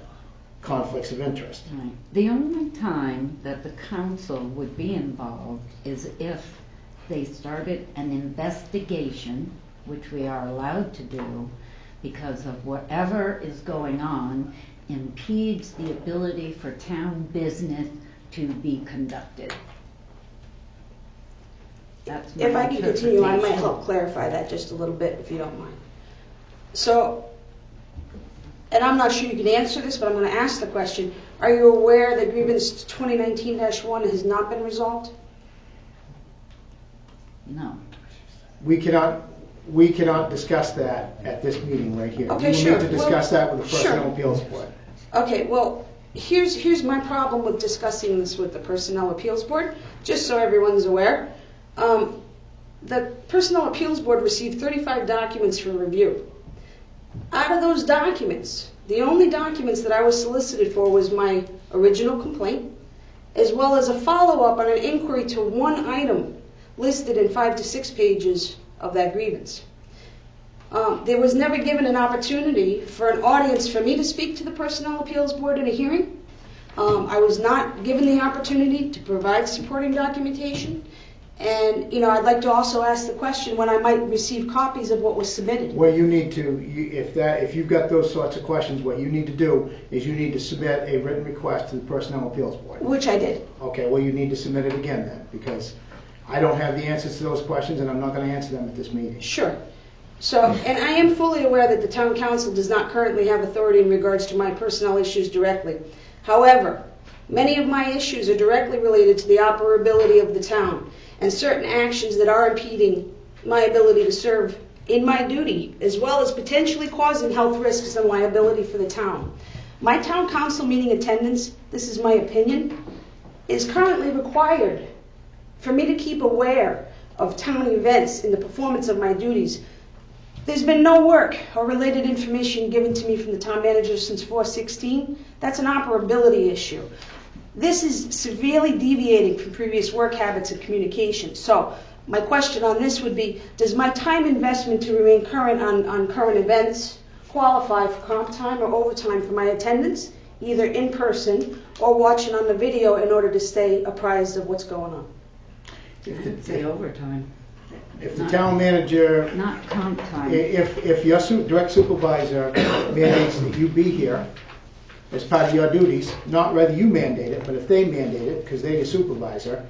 conflicts of interest. Right. The only time that the council would be involved is if they started an investigation, which we are allowed to do, because of whatever is going on impedes the ability for town business to be conducted. That's my If I can continue, I might interpretation. help clarify that just a little bit, if you don't mind. So, and I'm not sure you can answer this, but I'm going to ask the question. Are you aware that grievance 2019-1 has not been resolved? No. We cannot discuss that at this meeting right here. Okay, We sure. need to discuss that with the Sure. Personnel Appeals Board. Okay, well, here's my problem with discussing this with the Personnel Appeals Board, just so everyone's aware. The Personnel Appeals Board received 35 documents for review. Out of those documents, the only documents that I was solicited for was my original complaint, as well as a follow-up on an inquiry to one item listed in 5 to 6 pages of that grievance. There was never given an opportunity for an audience for me to speak to the Personnel Appeals Board in a hearing. I was not given the opportunity to provide supporting documentation. And, I'd like to also ask the question when I might receive copies of what was submitted. Well, you need to, if you've got those sorts of questions, what you need to do is you need to submit a written request to the Personnel Appeals Board. Which I did. Okay, well, you need to submit it again then, because I don't have the answers to those questions, and I'm not going to answer them at this meeting. Sure. So, and I am fully aware that the Town Council does not currently have authority in regards to my personnel issues directly. However, many of my issues are directly related to the operability of the town and certain actions that are impeding my ability to serve in my duty, as well as potentially causing health risks and liability for the town. My Town Council meeting attendance, this is my opinion, is currently required for me to keep aware of town events in the performance of my duties. There's been no work or related information given to me from the town manager since 4/16. That's an operability issue. This is severely deviating from previous work habits of communication. So my question on this would be, does my time investment to remain current on current events qualify for comp time or overtime for my attendance, either in person or watching on the video in order to stay apprised of what's going on? I'd say overtime. If the town manager, Not comp time. if your direct supervisor mandates that you be here as part of your duties, not whether you mandate it, but if they mandate it, because they're your supervisor,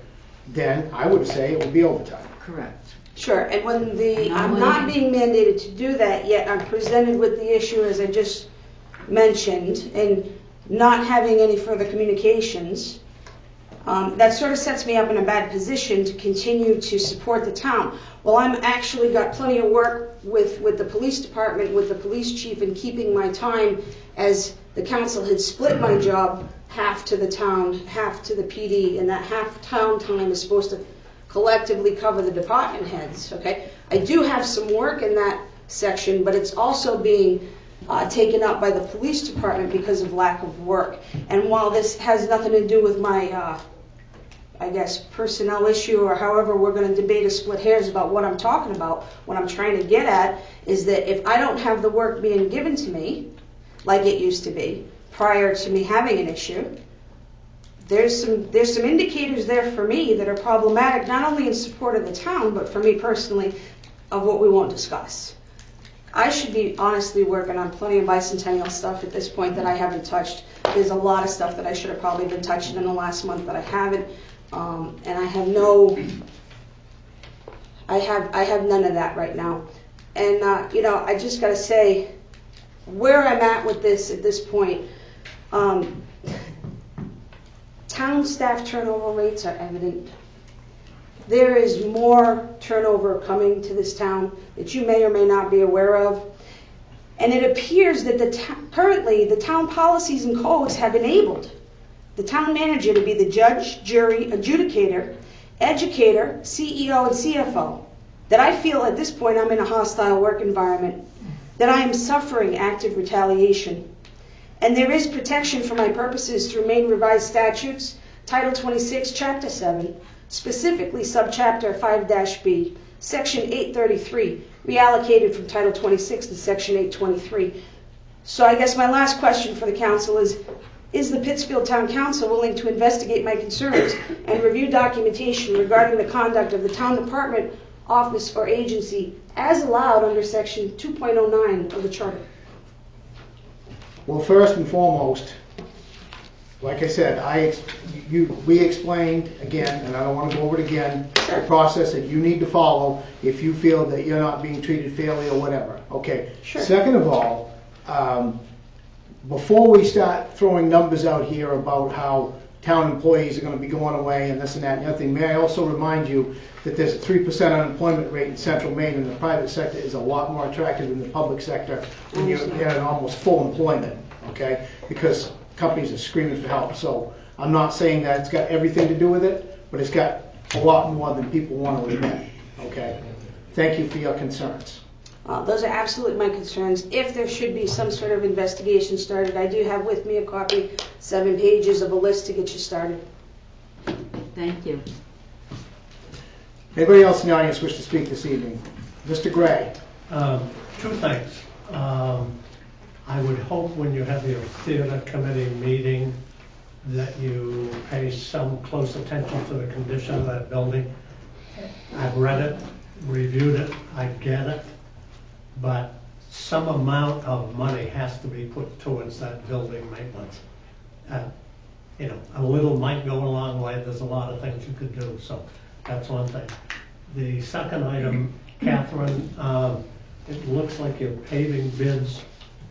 then I would say it would be overtime. Correct. Sure, and when I'm not being mandated to do that, yet I'm presented with the issue, as I just mentioned, and not having any further communications, that sort of sets me up in a bad position to continue to support the town. Well, I'm actually got plenty of work with the police department, with the police chief, in keeping my time, as the council had split my job half to the town, half to the PD, and that half town time is supposed to collectively cover the department heads, okay? I do have some work in that section, but it's also being taken up by the police department because of lack of work. And while this has nothing to do with my, I guess, personnel issue, or however we're going to debate or split hairs about what I'm talking about, what I'm trying to get at is that if I don't have the work being given to me, like it used to be, prior to me having an issue, there's some indicators there for me that are problematic, not only in support of the town, but for me personally, of what we won't discuss. I should be honestly working on plenty of bicentennial stuff at this point that I haven't touched. There's a lot of stuff that I should have probably been touching in the last month that I haven't, and I have none of that right now. And I just got to say, where I'm at with this at this point, town staff turnover rates are evident. There is more turnover coming to this town that you may or may not be aware of. And it appears that currently the town policies and codes have enabled the town manager to be the judge, jury, adjudicator, educator, CEO, and CFO. That I feel at this point I'm in a hostile work environment, that I am suffering active retaliation. And there is protection for my purposes through Maine Revised Statutes, Title 26, Chapter 7, specifically Subchapter 5-B, Section 833, reallocated from Title 26 to Section 823. So I guess my last question for the council is the Pittsfield Town Council willing to investigate my concerns and review documentation regarding the conduct of the town department, office, or agency as allowed under Section 2.09 of the Charter? Well, first and foremost, like I said, we explained again, and I don't want to go over it again, the process that you need to follow if you feel that you're not being treated fairly or whatever. Okay. Sure. Second of all, before we start throwing numbers out here about how town employees are going to be going away and this and that and the other thing, may I also remind you that there's a 3% unemployment rate in central Maine, and the private sector is a lot more attractive than the public sector when you're in almost full employment, okay? Because companies are screaming for help. So I'm not saying that it's got everything to do with it, but it's got a lot more than people want to admit, okay? Thank you for your concerns. Those are absolutely my concerns. If there should be some sort of investigation started, I do have with me a copy, 7 pages of a list to get you started. Thank you. Anybody else in the audience wish to speak this evening? Mr. Gray? Two things. I would hope when you have your theater committee meeting that you pay some close attention to the condition of that building. I've read it, reviewed it, I get it, but some amount of money has to be put towards that building maintenance. You know, a little might go a long way. There's a lot of things you could do, so that's one thing. The second item, Catherine, it looks like your paving bids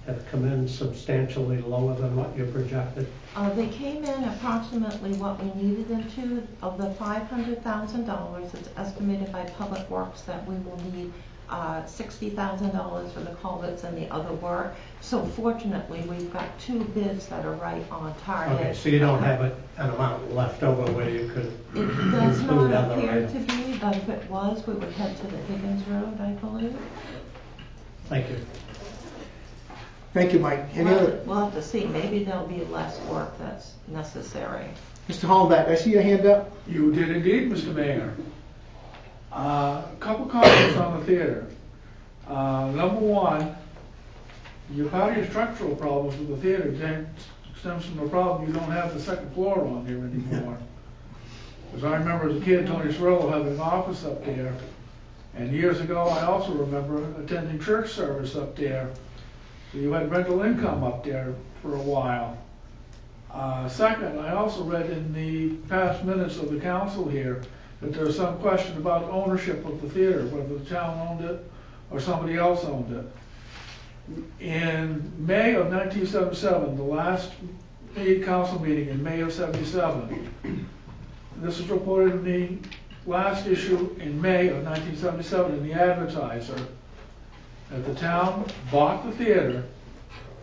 have come in substantially lower than what you projected. They came in approximately what we needed them to. Of the $500,000, it's estimated by Public Works that we will need $60,000 for the culverts and the other work. So fortunately, we've got 2 bids that are right on target. Okay, so you don't have an amount left over where you could It does include not other appear to items. be, but if it was, we would head to the Higgins Road, I believe. Thank you. Thank you, Mike. Any other? We'll have to see. Maybe there'll be less work that's necessary. Mr. Hollenbeck, I see your hand up. You did indeed, Mr. Mayor. A couple comments on the theater. Number one, part of your structural problems with the theater stems from the problem you don't have the second floor on here anymore. Because I remember as a kid, Tony Cirillo having an office up there, and years ago I also remember attending church service up there. So you had rental income up there for a while. Second, I also read in the past minutes of the council here that there's some question about ownership of the theater, whether the town owned it or somebody else owned it. In May of 1977, the last council meeting in May of 77, this was reported in the last issue in May of 1977 in the Advertiser, that the town bought the theater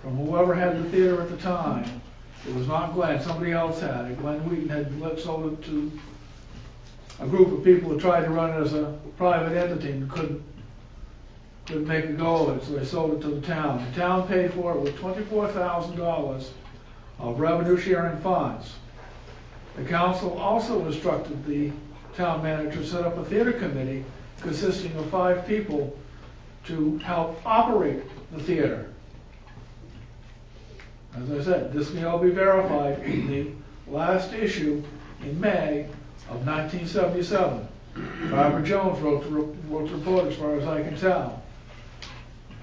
from whoever had the theater at the time. It was not Glenn, somebody else had it. Glenn Wheaton had sold it to a group of people who tried to run it as a private entity and couldn't make a go of it, so they sold it to the town. The town paid for it with $24,000 of revenue sharing funds. The council also instructed the town manager to set up a theater committee consisting of 5 people to help operate the theater. As I said, this can all be verified in the last issue in May of 1977. Barbara Jones wrote the report as far as I can tell.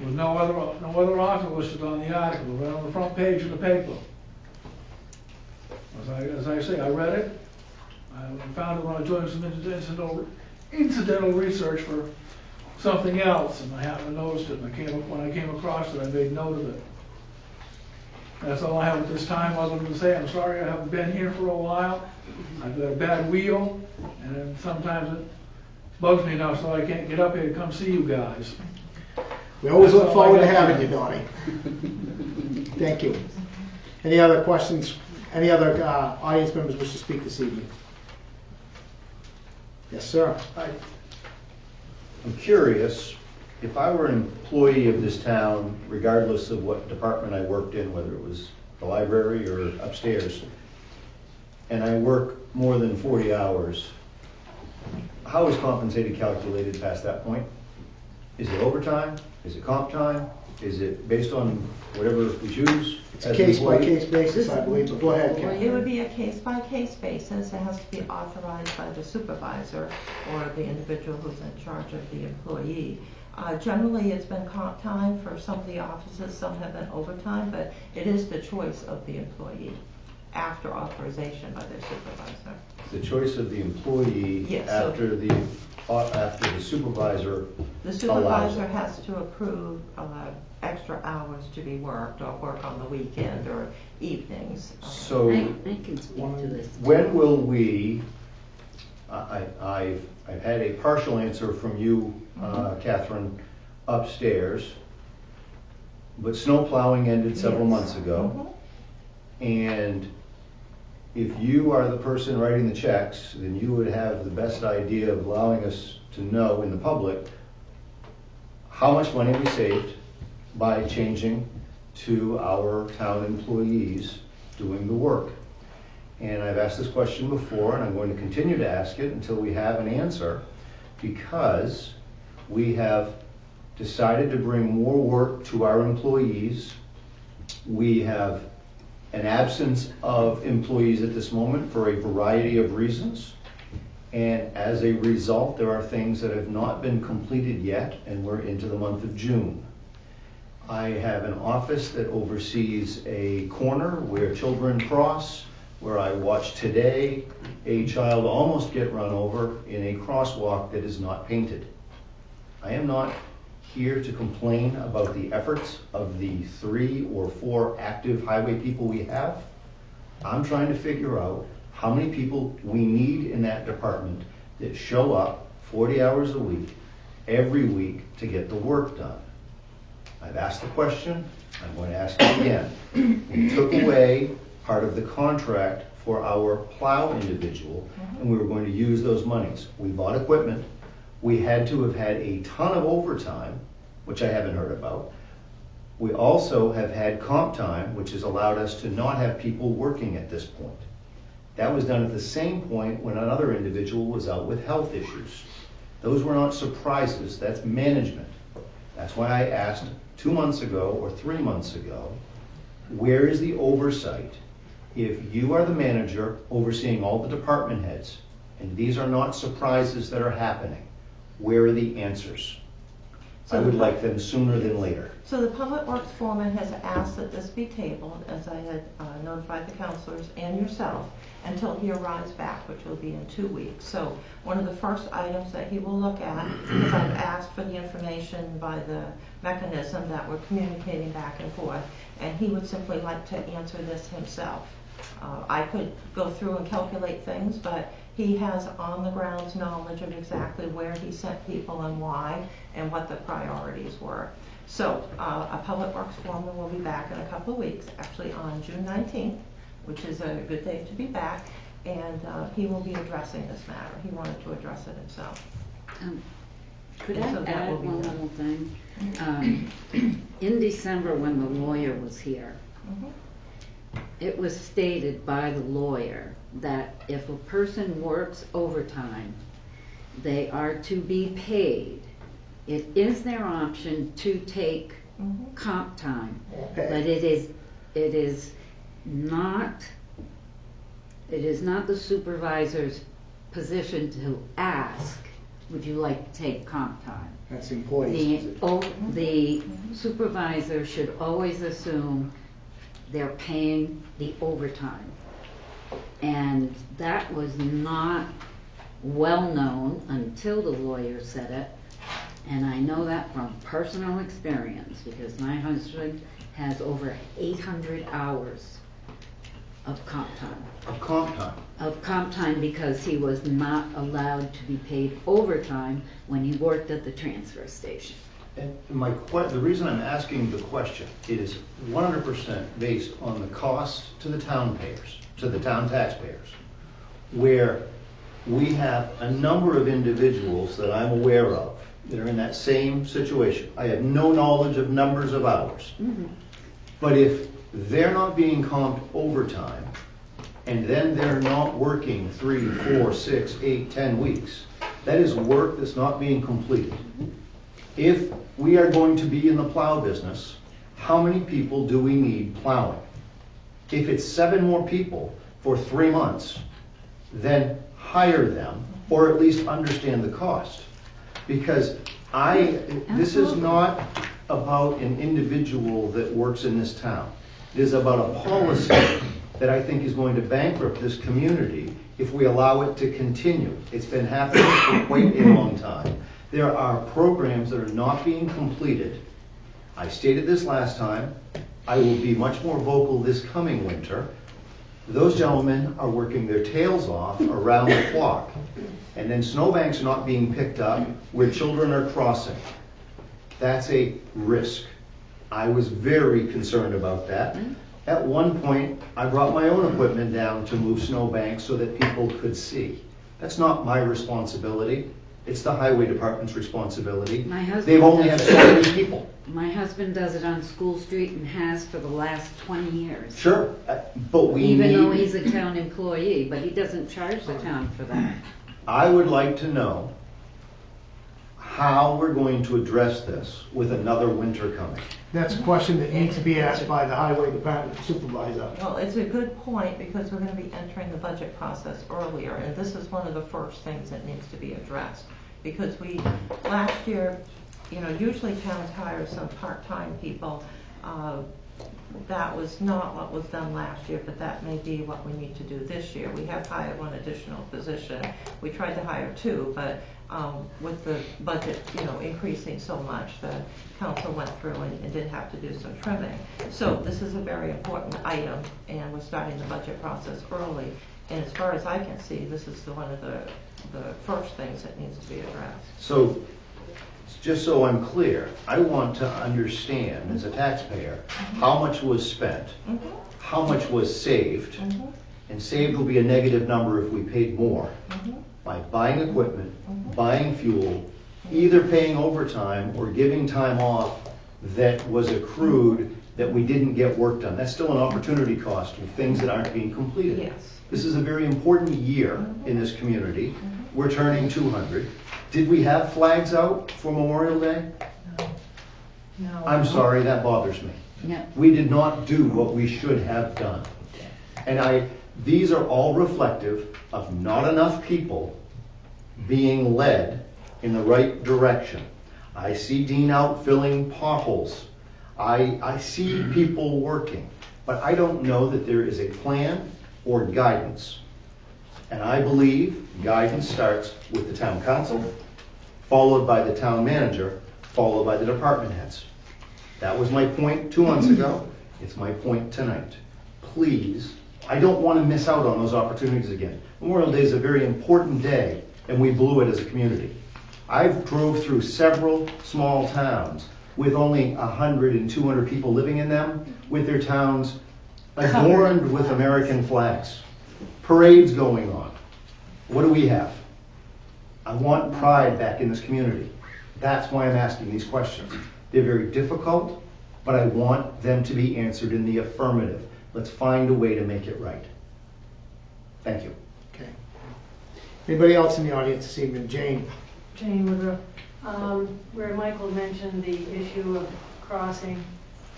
With no other author listed on the article, right on the front page of the paper. As I say, I read it. I found it when I was doing some incidental research for something else, and I happened to notice it, and when I came across it, I made note of it. That's all I have at this time, other than to say I'm sorry I haven't been here for a while. I've got a bad wheel, and then sometimes it bugs me enough so I can't get up here to come see you guys. We always look forward to having you, Donnie. Thank you. Any other questions? Any other audience members wish to speak this evening? Yes, sir. I'm curious, if I were an employee of this town, regardless of what department I worked in, whether it was the library or upstairs, and I work more than 40 hours, how is compensated calculated past that point? Is it overtime? Is it comp time? Is it based on whatever we choose? It's a case-by-case basis, I believe, but go ahead, Ken. It would be a case-by-case basis. It has to be authorized by the supervisor or the individual who's in charge of the employee. Generally, it's been comp time for some of the offices, some have been overtime, but it is the choice of the employee after authorization by their supervisor. The choice of the employee Yes, after the supervisor. The supervisor has to approve extra hours to be worked or work on the weekend or evenings. So I can speak to this. when will we, I've had a partial answer from you, Catherine, upstairs, but snow plowing ended several months ago. And if you are the person writing the checks, then you would have the best idea of allowing us to know in the public how much money we saved by changing to our town employees doing the work. And I've asked this question before, and I'm going to continue to ask it until we have an answer, because we have decided to bring more work to our employees. We have an absence of employees at this moment for a variety of reasons. And as a result, there are things that have not been completed yet, and we're into the month of June. I have an office that oversees a corner where children cross, where I watched today a child almost get run over in a crosswalk that is not painted. I am not here to complain about the efforts of the 3 or 4 active highway people we have. I'm trying to figure out how many people we need in that department that show up 40 hours a week, every week, to get the work done. I've asked the question, I'm going to ask it again. We took away part of the contract for our plow individual, and we were going to use those monies. We bought equipment. We had to have had a ton of overtime, which I haven't heard about. We also have had comp time, which has allowed us to not have people working at this point. That was done at the same point when another individual was out with health issues. Those were not surprises, that's management. That's why I asked 2 months ago or 3 months ago, where is the oversight? If you are the manager overseeing all the department heads, and these are not surprises that are happening, where are the answers? I would like them sooner than later. So the Public Works foreman has asked that this be tabled, as I had notified the councilors and yourself, until he arrives back, which will be in 2 weeks. So one of the first items that he will look at, because I've asked for the information by the mechanism that we're communicating back and forth, and he would simply like to answer this himself. I could go through and calculate things, but he has on-the-ground knowledge of exactly where he sent people and why, and what the priorities were. So a Public Works foreman will be back in a couple of weeks, actually on June 19th, which is a good day to be back, and he will be addressing this matter. He wanted to address it himself. Could I And so that add will be one done. little thing? In December, when the lawyer was here, it was stated by the lawyer that if a person works overtime, they are to be paid. It is their option to take comp time, but it is not the supervisor's position to ask, would you like to take comp time? That's employees. The supervisor should always assume they're paying the overtime. And that was not well known until the lawyer said it. And I know that from personal experience, because my husband has over 800 hours of comp time. Of comp time? Of comp time, because he was not allowed to be paid overtime when he worked at the transfer station. And the reason I'm asking the question is 100% based on the cost to the town payers, to the town taxpayers, where we have a number of individuals that I'm aware of that are in that same situation. I have no knowledge of numbers of hours. But if they're not being comped overtime, and then they're not working 3, 4, 6, 8, 10 weeks, that is work that's not being completed. If we are going to be in the plow business, how many people do we need plowing? If it's 7 more people for 3 months, then hire them, or at least understand the cost. Because this is not about an individual that works in this town. It is about a policy that I think is going to bankrupt this community if we allow it to continue. It's been happening for quite a long time. There are programs that are not being completed. I stated this last time. I will be much more vocal this coming winter. Those gentlemen are working their tails off around the clock. And then snowbanks are not being picked up where children are crossing. That's a risk. I was very concerned about that. At one point, I brought my own equipment down to move snowbanks so that people could see. That's not my responsibility. It's the highway department's responsibility. My husband They've only had does so it. many people. My husband does it on School Street and has for the last 20 years. Sure, but we Even though need, he's a town employee, but he doesn't charge the town for that. I would like to know how we're going to address this with another winter coming. That's a question that needs to be asked by the highway department supervisor. Well, it's a good point, because we're gonna be entering the budget process earlier, and this is one of the first things that needs to be addressed. Because last year, usually towns hire some part-time people. That was not what was done last year, but that may be what we need to do this year. We have hired one additional position. We tried to hire two, but with the budget, increasing so much, the council went through and did have to do some trimming. So this is a very important item, and we're starting the budget process early. And as far as I can see, this is one of the first things that needs to be addressed. So, just so I'm clear, I want to understand as a taxpayer how much was spent, how much was saved, and saved will be a negative number if we paid more by buying equipment, buying fuel, either paying overtime or giving time off that was accrued that we didn't get work done. That's still an opportunity cost of things that aren't being completed. Yes. This is a very important year in this community. We're turning 200. Did we have flags out for Memorial Day? No. I'm sorry, that bothers me. No. We did not do what we should have done. And these are all reflective of not enough people being led in the right direction. I see Dean out filling potholes. I see people working, but I don't know that there is a plan or guidance. And I believe guidance starts with the town council, followed by the town manager, followed by the department heads. That was my point 2 months ago. It's my point tonight. Please, I don't want to miss out on those opportunities again. Memorial Day is a very important day, and we blew it as a community. I've drove through several small towns with only 100 and 200 people living in them, with their towns adorned with American flags, parades going on. What do we have? I want pride back in this community. That's why I'm asking these questions. They're very difficult, but I want them to be answered in the affirmative. Let's find a way to make it right. Thank you. Okay. Anybody else in the audience this evening? Jane? Jane Woodruff, where Michael mentioned the issue of crossing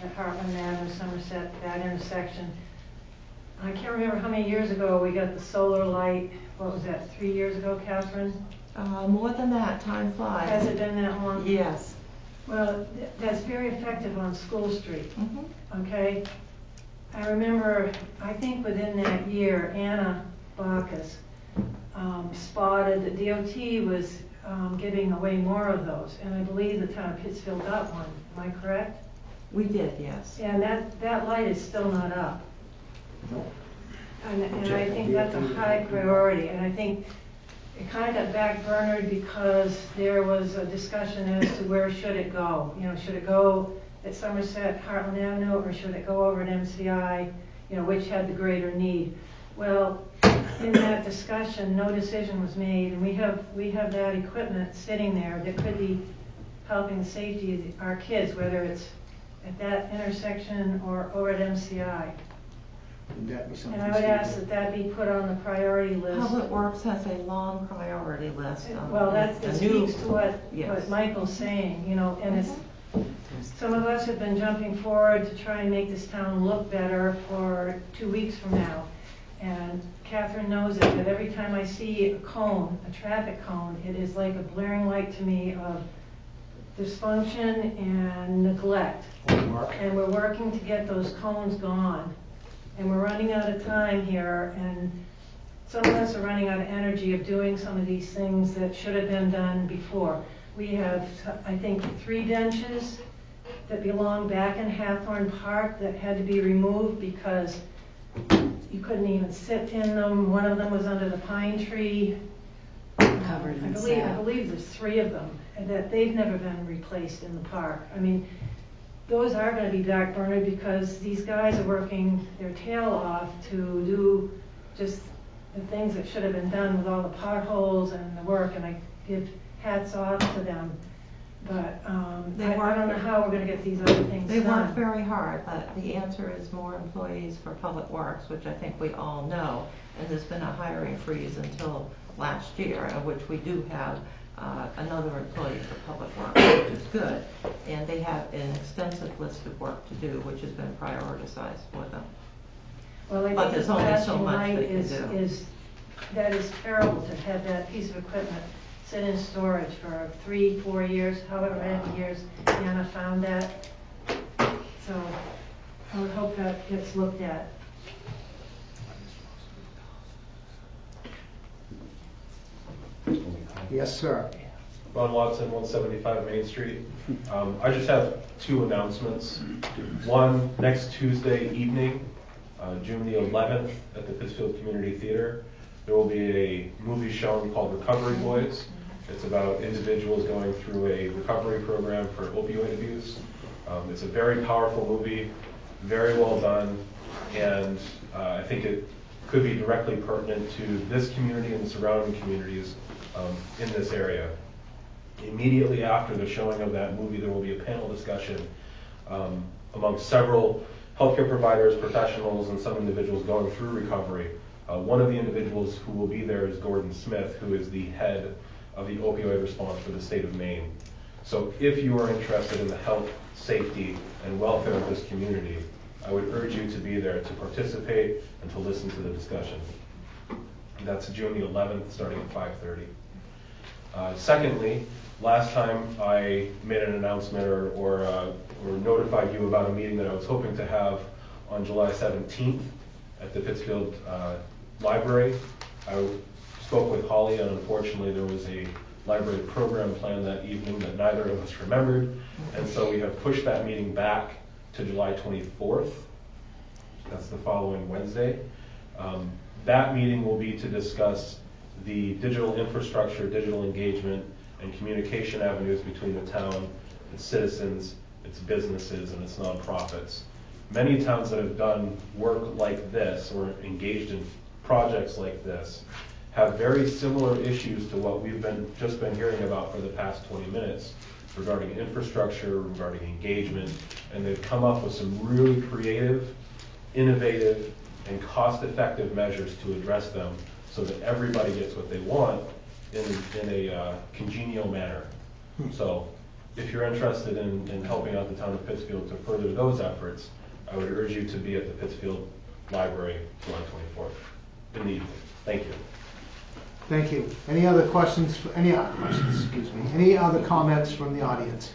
at Heartland Avenue, Somerset, that intersection. I can't remember how many years ago we got the solar light. What was that, 3 years ago, Catherine? More than that, time flies. Has it been that long? Yes. Well, that's very effective on School Street, okay? I remember, I think within that year, Anna Bacchus spotted that DOT was giving away more of those, and I believe the town of Pittsfield got one. Am I correct? We did, yes. And that light is still not up. And I think that's a high priority, and I think it kind of got backburnered because there was a discussion as to where should it go. Should it go at Somerset, Heartland Avenue, or should it go over at MCI, which had the greater need? Well, in that discussion, no decision was made, and we have that equipment sitting there that could be helping the safety of our kids, whether it's at that intersection or over at MCI. And I would ask that that be put on the priority list. Public Works has a long priority list. Well, that speaks to what Michael's saying, and it's, some of us have been jumping forward to try and make this town look better for 2 weeks from now. And Catherine knows it, that every time I see a cone, a traffic cone, it is like a blaring light to me of dysfunction and neglect. And we're working to get those cones gone. And we're running out of time here, and some of us are running out of energy of doing some of these things that should have been done before. We have, I think, 3 benches that belong back in Hathorne Park that had to be removed because you couldn't even sit in them. One of them was under the pine tree. Covered in sap. I believe there's 3 of them, and that they've never been replaced in the park. I mean, those are gonna be backburnered because these guys are working their tail off to do just the things that should have been done with all the potholes and the work, and I give hats off to them. But I don't know how we're gonna get these other things They done. work very hard, but the answer is more employees for Public Works, which I think we all know. And there's been a hiring freeze until last year, of which we do have another employee for Public Works, which is good. And they have an extensive list of work to do, which has been prioritized for them. Well, I But think there's the only so flashing much light they can is, do. that is terrible to have that piece of equipment sit in storage for 3-4 years, however many years Anna found that. So I would hope that gets looked at. Yes, sir. Ron Watson, 175 Main Street. I just have two announcements. One, next Tuesday evening, June the 11th, at the Pittsfield Community Theater, there will be a movie shown called Recovery Boys. It's about individuals going through a recovery program for opioid abuse. It's a very powerful movie, very well done, and I think it could be directly pertinent to this community and the surrounding communities in this area. Immediately after the showing of that movie, there will be a panel discussion among several healthcare providers, professionals, and some individuals going through recovery. One of the individuals who will be there is Gordon Smith, who is the head of the opioid response for the state of Maine. So if you are interested in the health, safety, and welfare of this community, I would urge you to be there to participate and to listen to the discussion. That's June the 11th, starting at 5:30. Secondly, last time I made an announcement or notified you about a meeting that I was hoping to have on July 17th at the Pittsfield Library. I spoke with Holly, and unfortunately there was a library program plan that evening that neither of us remembered, and so we have pushed that meeting back to July 24th. That's the following Wednesday. That meeting will be to discuss the digital infrastructure, digital engagement, and communication avenues between the town, its citizens, its businesses, and its nonprofits. Many towns that have done work like this or engaged in projects like this have very similar issues to what we've just been hearing about for the past 20 minutes regarding infrastructure, regarding engagement, and they've come up with some really creative, innovative, and cost-effective measures to address them so that everybody gets what they want in a congenial manner. So if you're interested in helping out the town of Pittsfield to further those efforts, I would urge you to be at the Pittsfield Library July 24th in the evening. Thank you. Thank you. Any other questions? Any other questions? Excuse me. Any other comments from the audience?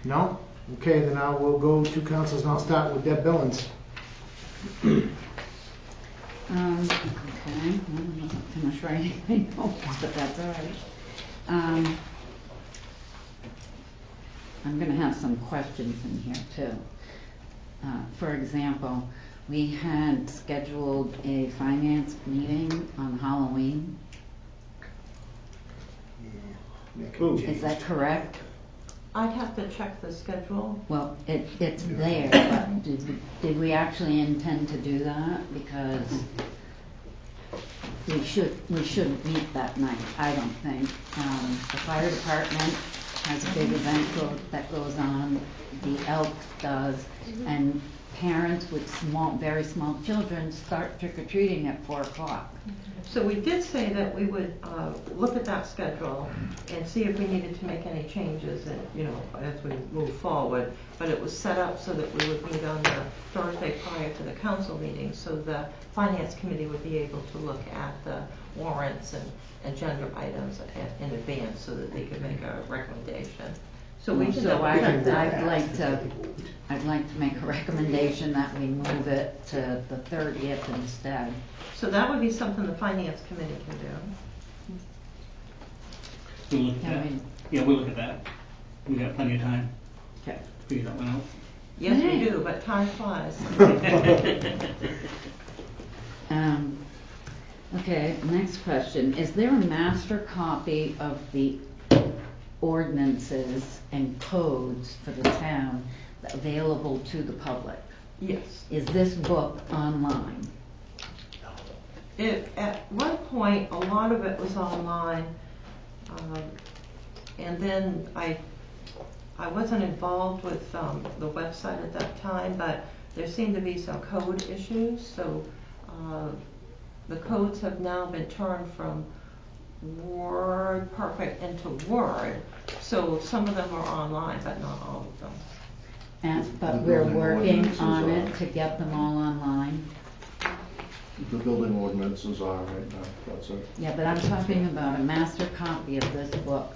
No? Okay, then I will go to councils, and I'll start with Deb Billings. Okay, I'm not gonna try anything else, but that's all right. I'm gonna have some questions in here too. For example, we had scheduled a finance meeting on Halloween. Is that correct? I'd have to check the schedule. Well, it's there, but did we actually intend to do that? Because we shouldn't meet that night, I don't think. The fire department has a big event that goes on, the Elks does, and parents with very small children start trick-or-treating at 4 o'clock. So we did say that we would look at that schedule and see if we needed to make any changes, and as we move forward. But it was set up so that we would meet on the Thursday prior to the council meeting, so the finance committee would be able to look at the warrants and agenda items in advance, so that they could make a recommendation. So we can. I'd like to make a recommendation that we move it to the 30th instead. So that would be something the finance committee can do. We'll look at that. Yeah, we'll look at that. We got plenty of time. Okay. Figure that one out. Yes, we do, but time flies. Okay, next question. Is there a master copy of the ordinances and codes for the town available to the public. Yes. Is this book online? At one point, a lot of it was online, and then I wasn't involved with the website at that time, but there seemed to be some code issues, so the codes have now been turned from WordPerfect into Word, so some of them are online, but not all of them. But we're working on it to get them all online. The building ordinances are right now, that's it. Yeah, but I'm talking about a master copy of this book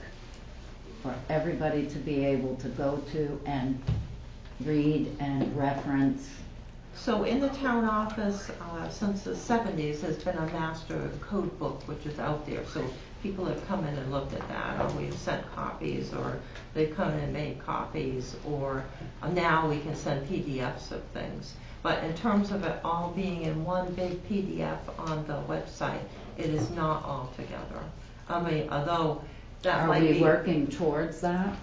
for everybody to be able to go to and read and reference. So in the town office, since the 70s, there's been a master code book which is out there. So people have come in and looked at that, or we've sent copies, or they've come in and made copies, or now we can send PDFs of things. But in terms of it all being in one big PDF on the website, it is not all together. I mean, although that might be... Are we working towards that?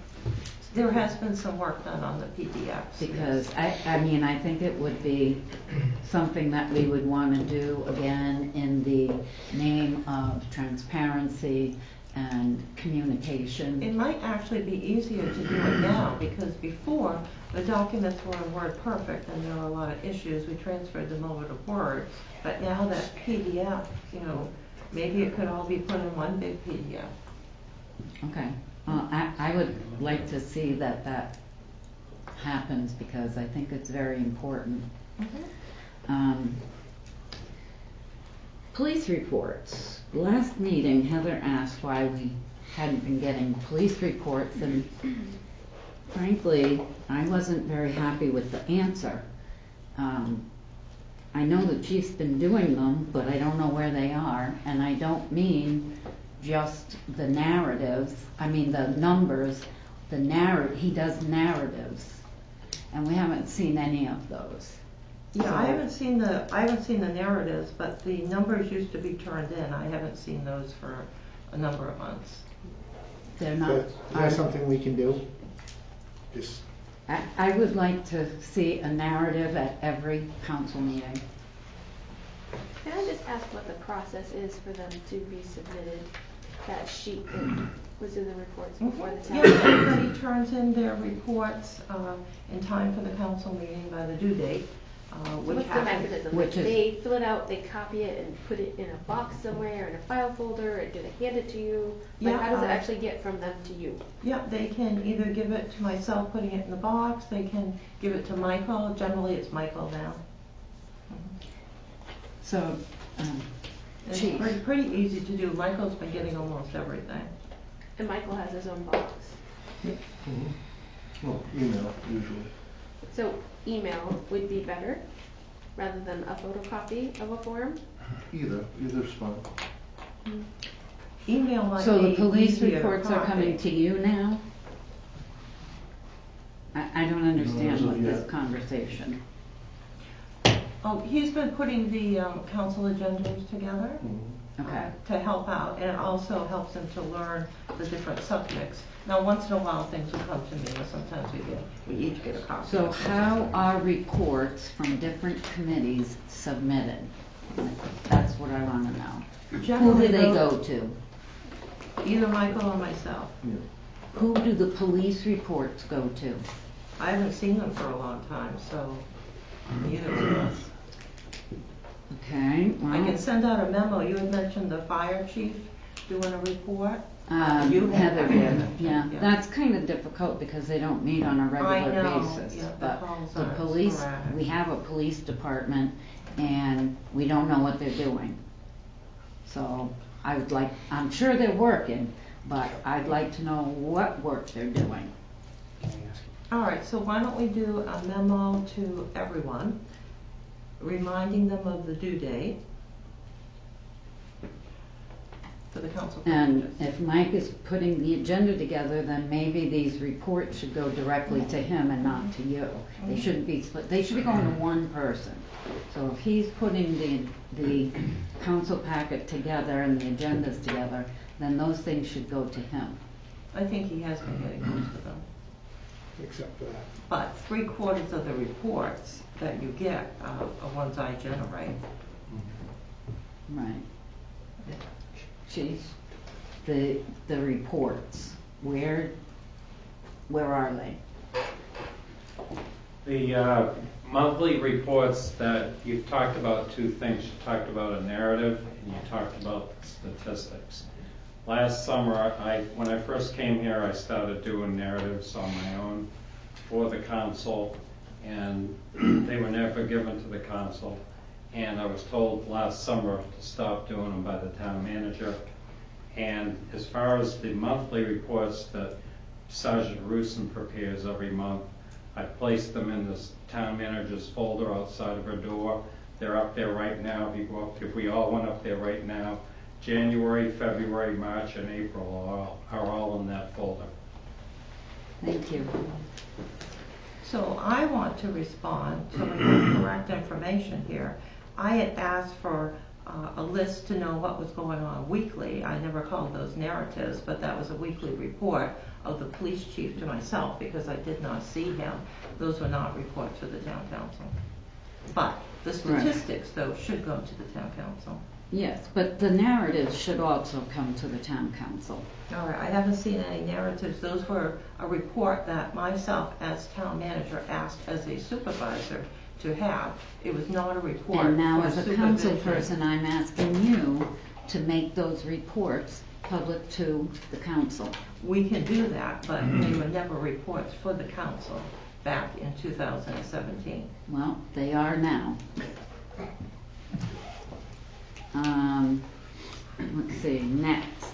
There has been some work done on the PDFs. Because I mean, I think it would be something that we would want to do again in the name of transparency and communication. It might actually be easier to do it now, because before the documents were in WordPerfect and there were a lot of issues. We transferred them over to Word, but now that PDF, you know, maybe it could all be put in one big PDF. Okay. I would like to see that happens, because I think it's very important. Mm-hmm. Police reports. Last meeting, Heather asked why we hadn't been getting police reports, and frankly, I wasn't very happy with the answer. I know the chief's been doing them, but I don't know where they are, and I don't mean just the narratives, I mean the numbers, he does narratives, and we haven't seen any of those. Yeah, I haven't seen the narratives, but the numbers used to be turned in. I haven't seen those for a number of months. They're not. Is that something we can do? Just. I would like to see a narrative at every council meeting. Can I just ask what the process is for them to be submitted, that sheet that was in the reports before the town? Yeah, everybody turns in their reports in time for the council meeting by the due date. What's the mechanism? Which is, they fill it out, they copy it and put it in a box somewhere, in a file folder, or do they hand it to you? Like, Yeah, how does it actually get from them to you? Yeah, they can either give it to myself, putting it in the box, they can give it to Michael. Generally, it's Michael now. so, It's Chief. pretty easy to do. Michael's been getting almost everything. And Michael has his own box. Well, email, usually. So email would be better, rather than a photocopy of a form? Either's fine. Email might so be the police easier to reports are copy. coming to you now? I don't understand No, what this yet. conversation. Oh, he's been putting the council agendas together Okay. to help out, and it also helps him to learn the different subjects. Now, once in a while, things will come to me, and sometimes we each get a copy. So how are reports from different committees submitted? That's what I want to know. Who Generally, do they go to? Either Michael or myself. Who do the police reports go to? I haven't seen them for a long time, so either of us. Okay, I well, can send out a memo. You had mentioned the fire chief doing a report. You had Heather that. did, yeah. Yeah. That's kind of difficult because they don't meet on a I regular know, basis. yeah, the But calls the are police, sporadic. we have a police department and we don't know what they're doing. So I would like, I'm sure they're working, but I'd like to know what work they're doing. All right, so why don't we do a memo to everyone, reminding them of the due date for the council. And packages. if Mike is putting the agenda together, then maybe these reports should go directly to him and not to you. They shouldn't be split, they should be going to one person. So if he's putting the council packet together and the agendas together, then those things should go to him. I think he has been getting most of them. Except for that. But 3/4 of the reports that you get are ones I generate. Right. Chief, the reports, where are they? The monthly reports that you've talked about two things. You talked about a narrative and you talked about statistics. Last summer, when I first came here, I started doing narratives on my own for the council, and they were never given to the council. And I was told last summer to stop doing them by the town manager. And as far as the monthly reports that Sergeant Rusin prepares every month, I placed them in the town manager's folder outside of her door. They're up there right now. If we all went up there right now, January, February, March, and April are all in that folder. Thank you. So I want to respond so we have correct information here. I had asked for a list to know what was going on weekly. I never called those narratives, but that was a weekly report of the police chief to myself because I did not see him. Those were not reports to the town council. But the statistics, though, should go to the town council. Yes, but the narratives should also come to the town council. All right, I haven't seen any narratives. Those were a report that myself as town manager asked as a supervisor to have. It was not a report. And now for as a council person, I'm asking you to make those reports public to the council. We can do that, but they were never reports for the council back in 2017. Well, they are now. Let's see, next.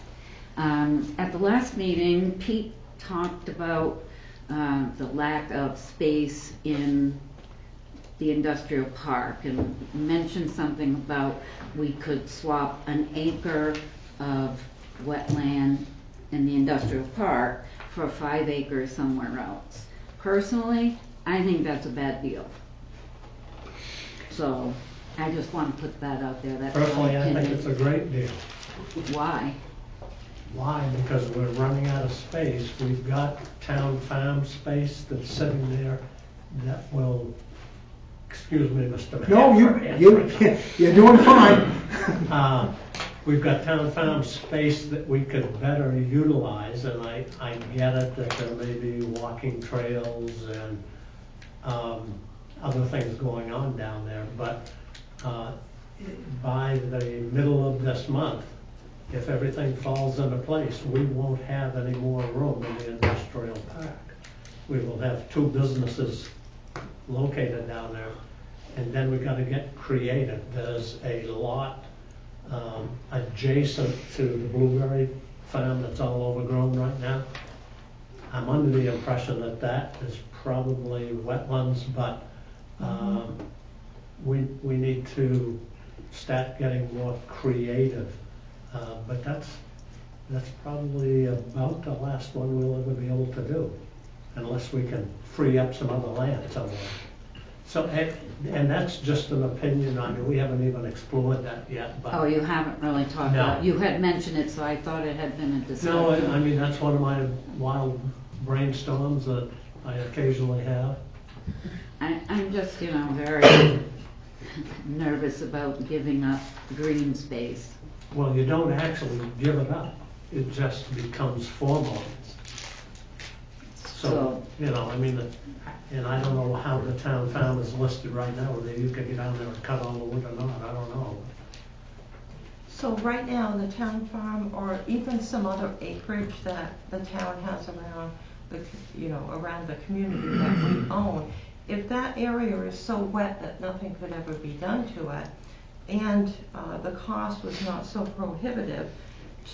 At the last meeting, Pete talked about the lack of space in the industrial park and mentioned something about we could swap an acre of wetland in the industrial park for 5 acres somewhere else. Personally, I think that's a bad deal. So I just want to put that out there. That's Personally, my I think opinion. it's a great deal. Why? Why? Because we're running out of space. We've got town farm space that's sitting there that will, excuse me, Mr. Mayor. No, you're doing fine. We've got town farm space that we could better utilize, and I get it that there may be walking trails and other things going on down there, but by the middle of this month, if everything falls into place, we won't have any more room in the industrial park. We will have 2 businesses located down there, and then we got to get creative. There's a lot adjacent to the blueberry farm that's all overgrown right now. I'm under the impression that that is probably wetlands, but we need to start getting more creative. But that's probably about the last one we'll ever be able to do, unless we can free up some other land somewhere. So, and that's just an opinion. I mean, we haven't even explored that yet. But Oh, you haven't really talked No. about it. You had mentioned it, so I thought it had been a discussion. no, I mean, that's one of my wild brainstorms that I occasionally have. I'm just, very nervous about giving up green space. Well, you don't actually give it up. It just becomes formalized. So, I mean, and I don't know how the town farm is listed right now, whether you could get down there and cut all the wood or not, I don't know. So right now, the town farm, or even some other acreage that the town has around around the community that we own, if that area is so wet that nothing could ever be done to it, and the cost was not so prohibitive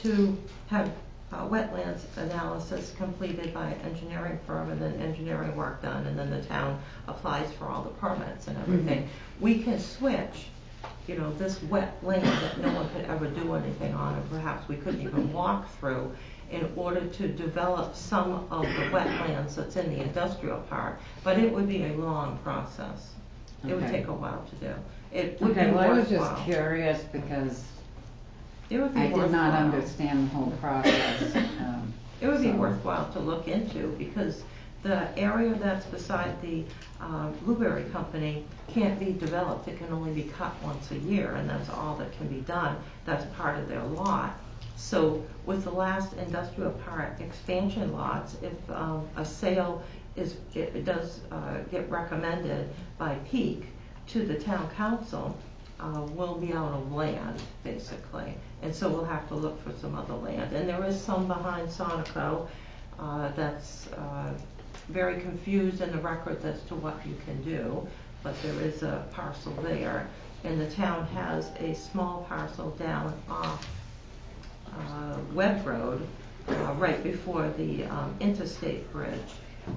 to have wetlands analysis completed by an engineering firm and then engineering work done, and then the town applies for all the permits and everything, we can switch this wet land that no one could ever do anything on, and perhaps we couldn't even walk through, in order to develop some of the wetlands that's in the industrial park. But it would be a long process. It would take a while to do. It would be Okay, well, I was just worthwhile. curious because It would be I did not worthwhile. understand the whole process. It would be So- worthwhile to look into, because the area that's beside the Blueberry Company can't be developed. It can only be cut once a year, and that's all that can be done. That's part of their lot. So with the last industrial park expansion lots, if a sale does get recommended by Peak to the town council, we'll be out of land, basically. And so we'll have to look for some other land. And there is some behind Sonico that's very confused in the record as to what you can do, but there is a parcel there. And the town has a small parcel down off Webb Road, right before the interstate bridge,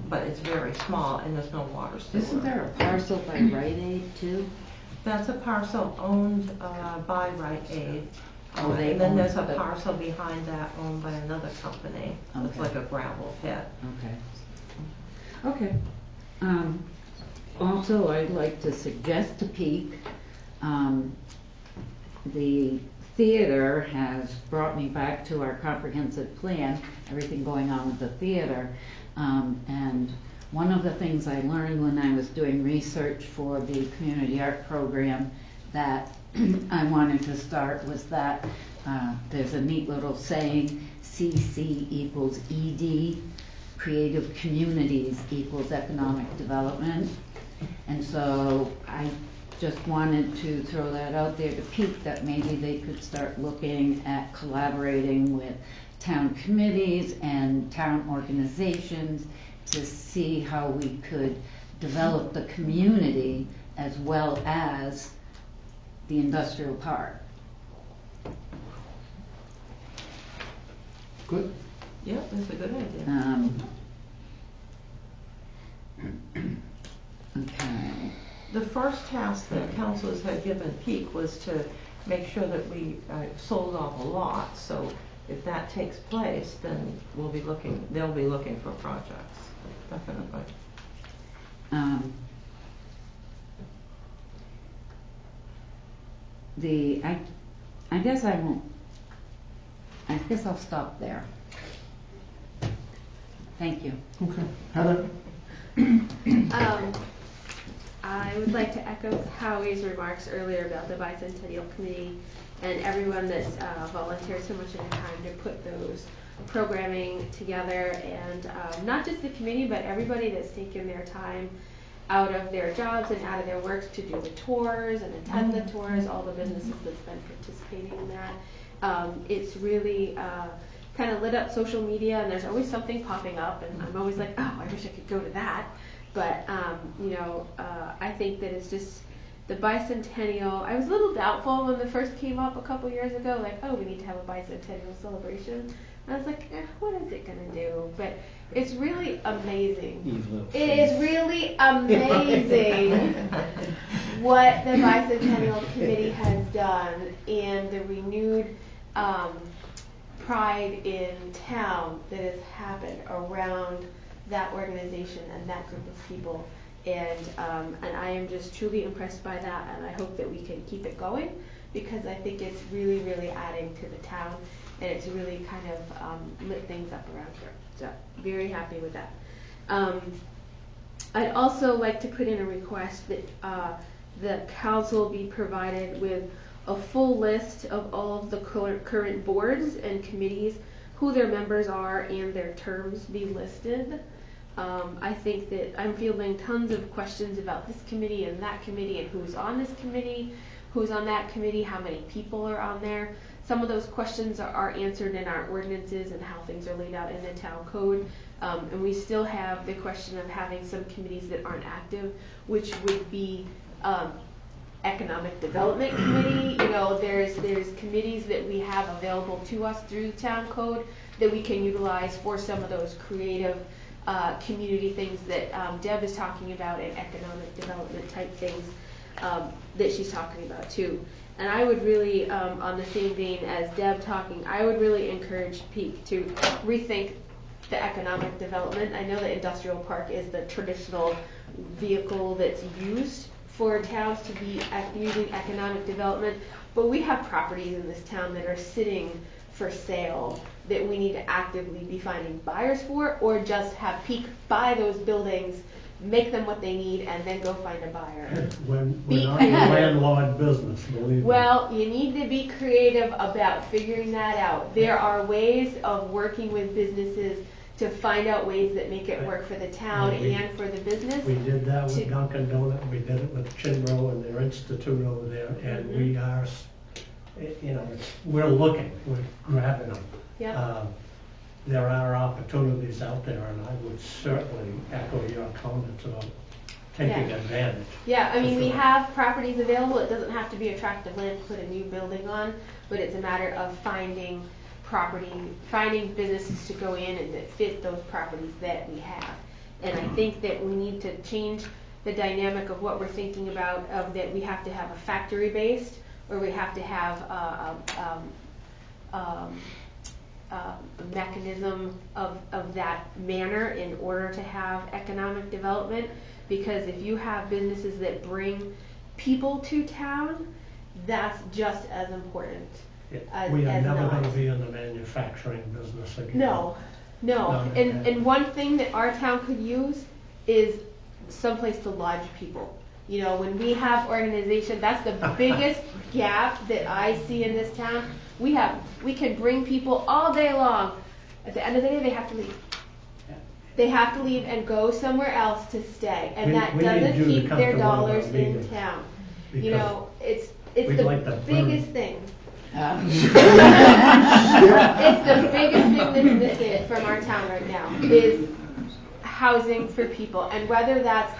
but it's very small and there's no water sewer. Isn't there a parcel by Rite Aid too? That's a parcel owned by Rite Aid. Oh, they And then own there's a the- parcel behind that owned by another company. It's Okay. like a gravel pit. Okay. Also, I'd like to suggest to Peak, the theater has brought me back to our comprehensive plan, everything going on with the theater. And one of the things I learned when I was doing research for the community art program that I wanted to start was that there's a neat little saying, CC equals ED, creative communities equals economic development. And so I just wanted to throw that out there to Peak, that maybe they could start looking at collaborating with town committees and town organizations to see how we could develop the community as well as the industrial park. Good. Yeah, that's a good idea. Okay. The first task that councilors had given Peak was to make sure that we sold all the lots. So if that takes place, then they'll be looking for projects, definitely. I guess I won't. I guess I'll stop there. Thank you. Okay. Heather? I would like to echo Howie's remarks earlier about the Bicentennial Committee and everyone that's volunteered so much of their time to put those programming together, and not just the committee, but everybody that's taken their time out of their jobs and out of their works to do the tours and attend the tours, all the businesses that's been participating in that. It's really kind of lit up social media, and there's always something popping up, and I'm always like, oh, I wish I could go to that. But, I think that it's just the bicentennial. I was a little doubtful when the first came up a couple years ago, like, oh, we need to have a bicentennial celebration. And I was like, what is it going to do? But it's really amazing. It is really amazing what the Bicentennial Committee has done, and the renewed pride in town that has happened around that organization and that group of people. And I am just truly impressed by that, and I hope that we can keep it going, because I think it's really, really adding to the town, and it's really kind of lit things up around here. So very happy with that. I'd also like to put in a request that the council be provided with a full list of all of the current boards and committees, who their members are, and their terms be listed. I think that I'm fielding tons of questions about this committee and that committee, and who's on this committee, who's on that committee, how many people are on there. Some of those questions are answered in our ordinances and how things are laid out in the town code. And we still have the question of having some committees that aren't active, which would be Economic Development Committee. There's committees that we have available to us through the town code that we can utilize for some of those creative community things that Deb is talking about, and economic development type things that she's talking about too. And I would really, on the same vein as Deb talking, I would really encourage Peak to rethink the economic development. I know that industrial park is the traditional vehicle that's used for towns to be using economic development, but we have properties in this town that are sitting for sale that we need to actively be finding buyers for, or just have Peak buy those buildings, make them what they need, and then go find a buyer. We're Be not in creative. landlord business, believe me. Well, you need to be creative about figuring that out. There are ways of working with businesses to find out ways that make it work for the town and for the business. We did that with to- Dunkin' Donut, we did it with Chinbro and their institute over there, and Mm-hmm. we are, we're looking, we're grabbing them. Yep. There are opportunities out there, and I would certainly echo your comments about taking Yeah. advantage. Yeah, I mean, we For sure. have properties available. It doesn't have to be attractive land to put a new building on, but it's a matter of finding businesses to go in and that fit those properties that we have. And I think that we need to change the dynamic of what we're thinking about, of that we have to have a factory-based, or we have to have a mechanism of that manner in order to have economic development. Because if you have businesses that bring people to town, that's just as important as We are never not. gonna be in the manufacturing business again. No. And one thing that our town could use is someplace to lodge people. You know, when we have organization, that's the biggest gap that I see in this town. We can bring people all day long. At the end of the day, they have to leave. They have to leave and go somewhere else to stay, and that We need doesn't you to keep come their to one of our dollars in meetings, town. because You know, it's we'd the like to biggest burn- thing. It's the biggest thing that's missing from our town right now is housing for people, and whether that's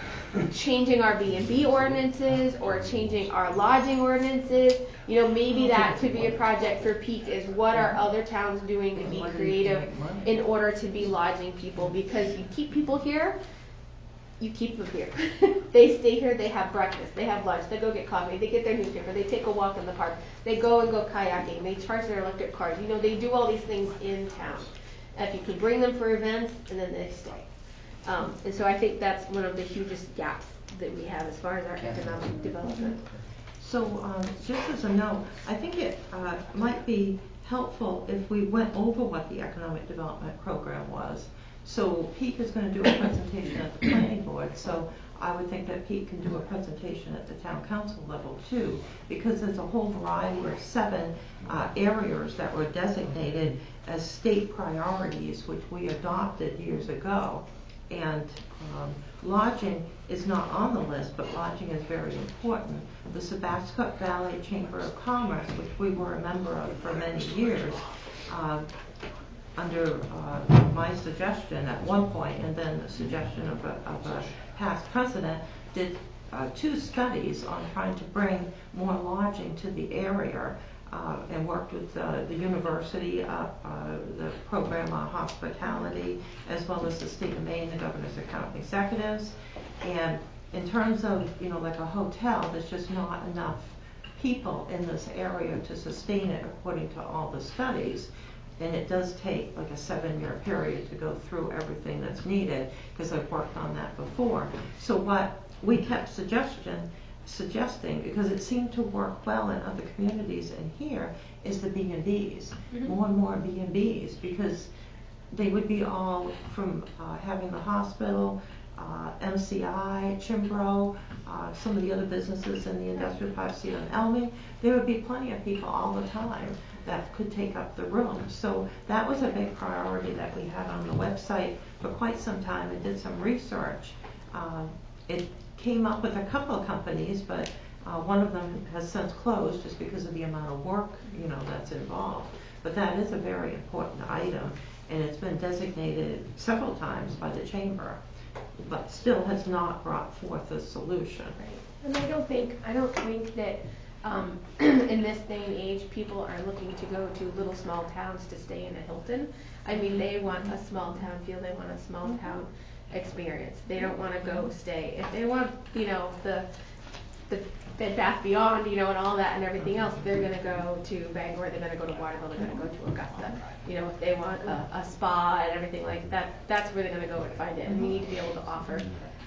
changing our B&B ordinances or changing our lodging ordinances, you know, maybe that could be a project for Peak, is what are other towns doing to be creative in order to be lodging people, because you keep people here, you keep them here. They stay here, they have breakfast, they have lunch, they go get coffee, they get their newspaper, they take a walk in the park, they go and go kayaking, they charge their electric cars, you know, they do all these things in town. If you can bring them for events, and then they stay. And so I think that's one of the hugest gaps that we have as far as our economic development. So, just as a note, I think it might be helpful if we went over what the economic development program was. So Pete is going to do a presentation at the planning board, so I would think that Pete can do a presentation at the town council level too, because there's a whole variety of 7 areas that were designated as state priorities, which we adopted years ago. And lodging is not on the list, but lodging is very important. The Sebascot Valley Chamber of Commerce, which we were a member of for many years, under my suggestion at one point, and then the suggestion of a past president, did 2 studies on trying to bring more lodging to the area. And worked with the university, the program on hospitality, as well as the state of Maine, the governor's account executives. And in terms of, you know, like a hotel, there's just not enough people in this area to sustain it according to all the studies. And it does take like a 7-year period to go through everything that's needed, because I've worked on that before. So what we kept suggesting, because it seemed to work well in other communities and here, is the B&Bs. More and more B&Bs, because they would be all from having the hospital, MCI, Chimbro, some of the other businesses in the industrial park, and Elming. There would be plenty of people all the time that could take up the room. So that was a big priority that we had on the website for quite some time, and did some research. It came up with a couple of companies, but one of them has since closed just because of the amount of work, you know, that's involved. But that is a very important item, and it's been designated several times by the chamber, but still has not brought forth a solution. And I don't think that in this day and age, people are looking to go to little small towns to stay in a Hilton. I mean, they want a small town feel, they want a small town experience. They don't want to go stay. If they want, you know, the Bed Bath Beyond, you know, and all that and everything else, they're gonna go to Bangor, they're gonna go to Waterville, they're gonna go to Augusta. You know, if they want a spa and everything like that, that's where they're gonna go and find it, and we need to be able to offer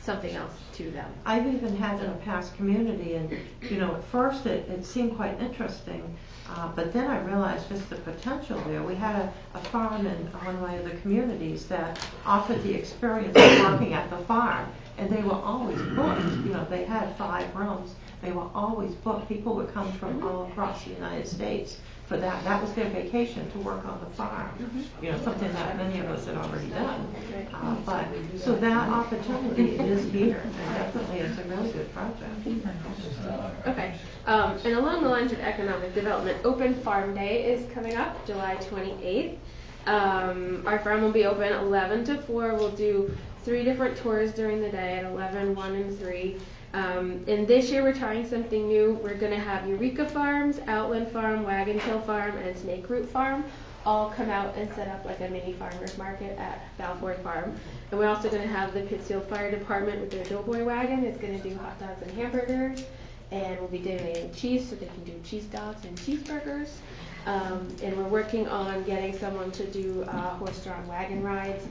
something else to them. I've even had in a past community, and, you know, at first it seemed quite interesting, but then I realized just the potential there. We had a farm in one of my other communities that offered the experience of working at the farm, and they were always booked. You know, they had 5 rooms. They were always booked. People would come from all across the United States for that. That was their vacation, to work on the farm. You know, something that many of us had already done. But so that opportunity is here, and definitely it's a really good project. Okay. And along the lines of economic development, Open Farm Day is coming up, July 28th. Our farm will be open 11 to 4. We'll do 3 different tours during the day at 11, 1, and 3. And this year we're trying something new. We're going to have Eureka Farms, Outland Farm, Wagon Tail Farm, and Snake Root Farm all come out and set up like a mini farmer's market at Balfour Farm. And we're also going to have the Pittsfield Fire Department with their Doughboy wagon. It's going to do hot dogs and hamburgers. And we'll be donating cheese so they can do cheese dogs and cheeseburgers. And we're working on getting someone to do horse-drawn wagon rides.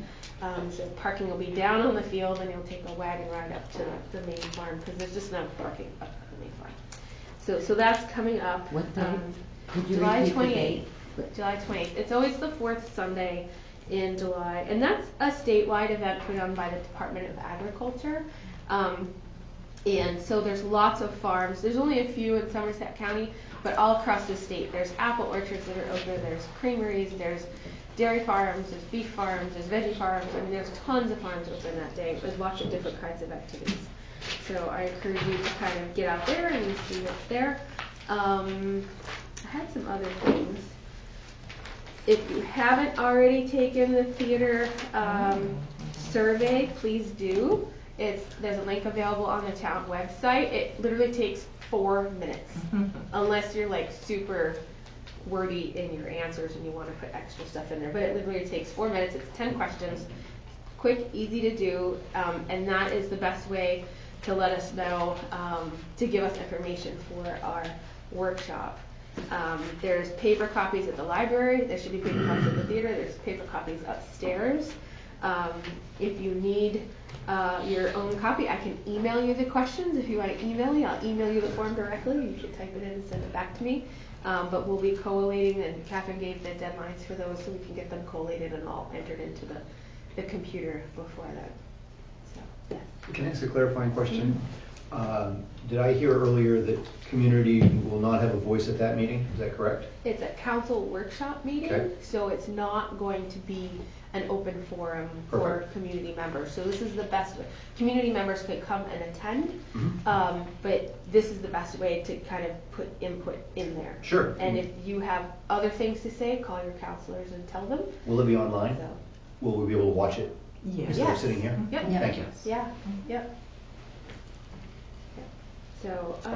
So parking will be down on the field, and you'll take a wagon ride up to the main farm because there's just no parking up at the main farm. So that's coming up. What day? Could you July repeat the 28th. date? July 28th. It's always the 4th Sunday in July, and that's a statewide event put on by the Department of Agriculture. And so there's lots of farms. There's only a few in Somerset County, but all across the state. There's apple orchards that are open, there's creameries, there's dairy farms, there's beef farms, there's veggie farms. I mean, there's tons of farms open that day. There's lots of different kinds of activities. So I encourage you to kind of get out there and see what's there. I had some other things. If you haven't already taken the theater survey, please do. There's a link available on the town website. It literally takes 4 minutes, unless you're like super wordy in your answers and you want to put extra stuff in there. But it literally takes 4 minutes. It's 10 questions, quick, easy to do, and that is the best way to let us know, to give us information for our workshop. There's paper copies at the library. There should be paper copies at the theater. There's paper copies upstairs. If you need your own copy, I can email you the questions. If you want to email me, I'll email you the form directly. You can type it in and send it back to me. But we'll be collating, and Catherine gave the deadlines for those so we can get them collated and all entered into the computer before that. So, yeah. Can I ask a clarifying question? Did I hear earlier that community will not have a voice at that meeting? Is that correct? It's a council workshop meeting, Okay. so it's not going to be an open forum for Perfect. community members. So this is the best way. Community members could come and attend, Mhm. but this is the best way to kind of put input in there. Sure. And if you have other things to say, call your counselors and tell them. Will it be online? So, Will we be able to watch it instead of sitting here? Yep. Thank you. Yeah. Yep. So, I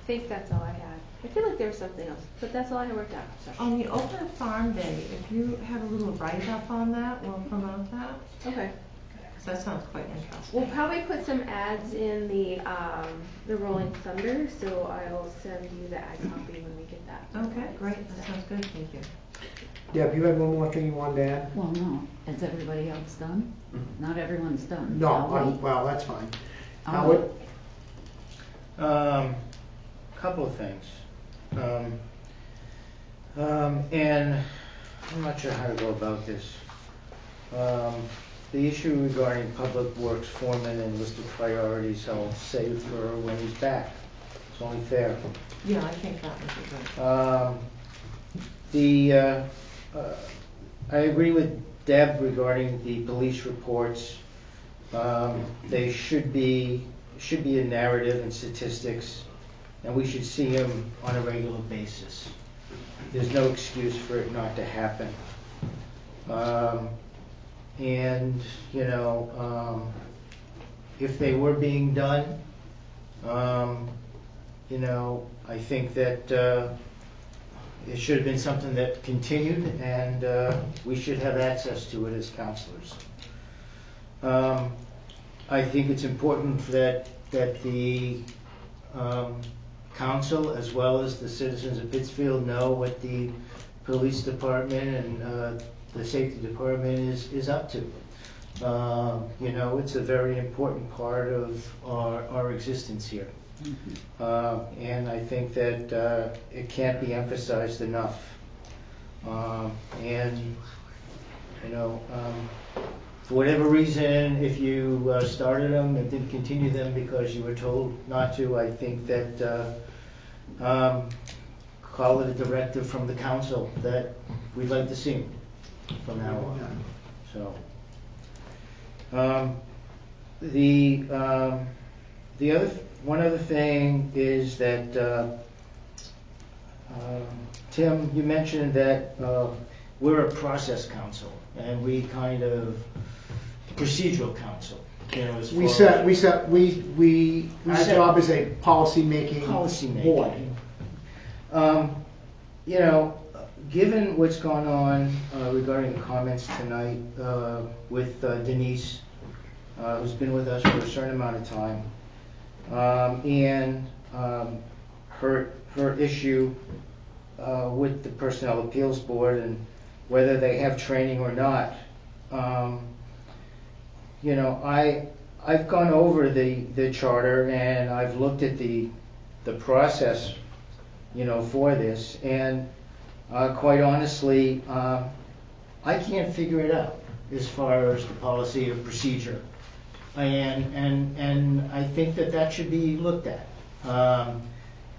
think that's all I had. I feel like there was something else, but that's all I had worked out. So. On the Open Farm Day, if you have a little write-up on that, we'll promote that. Okay. Because that sounds quite interesting. We'll probably put some ads in the Rolling Thunder, so I'll send you the ad copy when we get that. Okay, great. That sounds good. Thank you. Deb, you had one more thing you wanted to add? Well, no. Is everybody else done? Not everyone's done. No, Are we? well, that's fine. Oh. Howard? Couple of things. And I'm not sure how to go about this. The issue regarding Public Works foreman and listed priorities, I'll save for when he's back. It's only fair. Yeah, I think that would be good. I agree with Deb regarding the police reports. They should be a narrative and statistics, and we should see them on a regular basis. There's no excuse for it not to happen. And, you know, if they were being done, you know, I think that it should have been something that continued, and we should have access to it as counselors. I think it's important that the council, as well as the citizens of Pittsfield, know what the police department and the safety department is up to. You know, it's a very important part of our existence here. And I think that it can't be emphasized enough. And, you know, for whatever reason, if you started them and didn't continue them because you were told not to, I think that call it a directive from the council that we'd like to see from now on. So, one other thing is that Tim, you mentioned that we're a process council and we kind of procedural council. You know, as our job is a policy-making board. You know, given what's gone on regarding the comments tonight with Denise, who's been with us for a certain amount of time, and her issue with the Personnel Appeals Board and whether they have training or not, you know, I've gone over the charter and I've looked at the process, you know, for this, and quite honestly, I can't figure it out as far as the policy or procedure, and I think that should be looked at,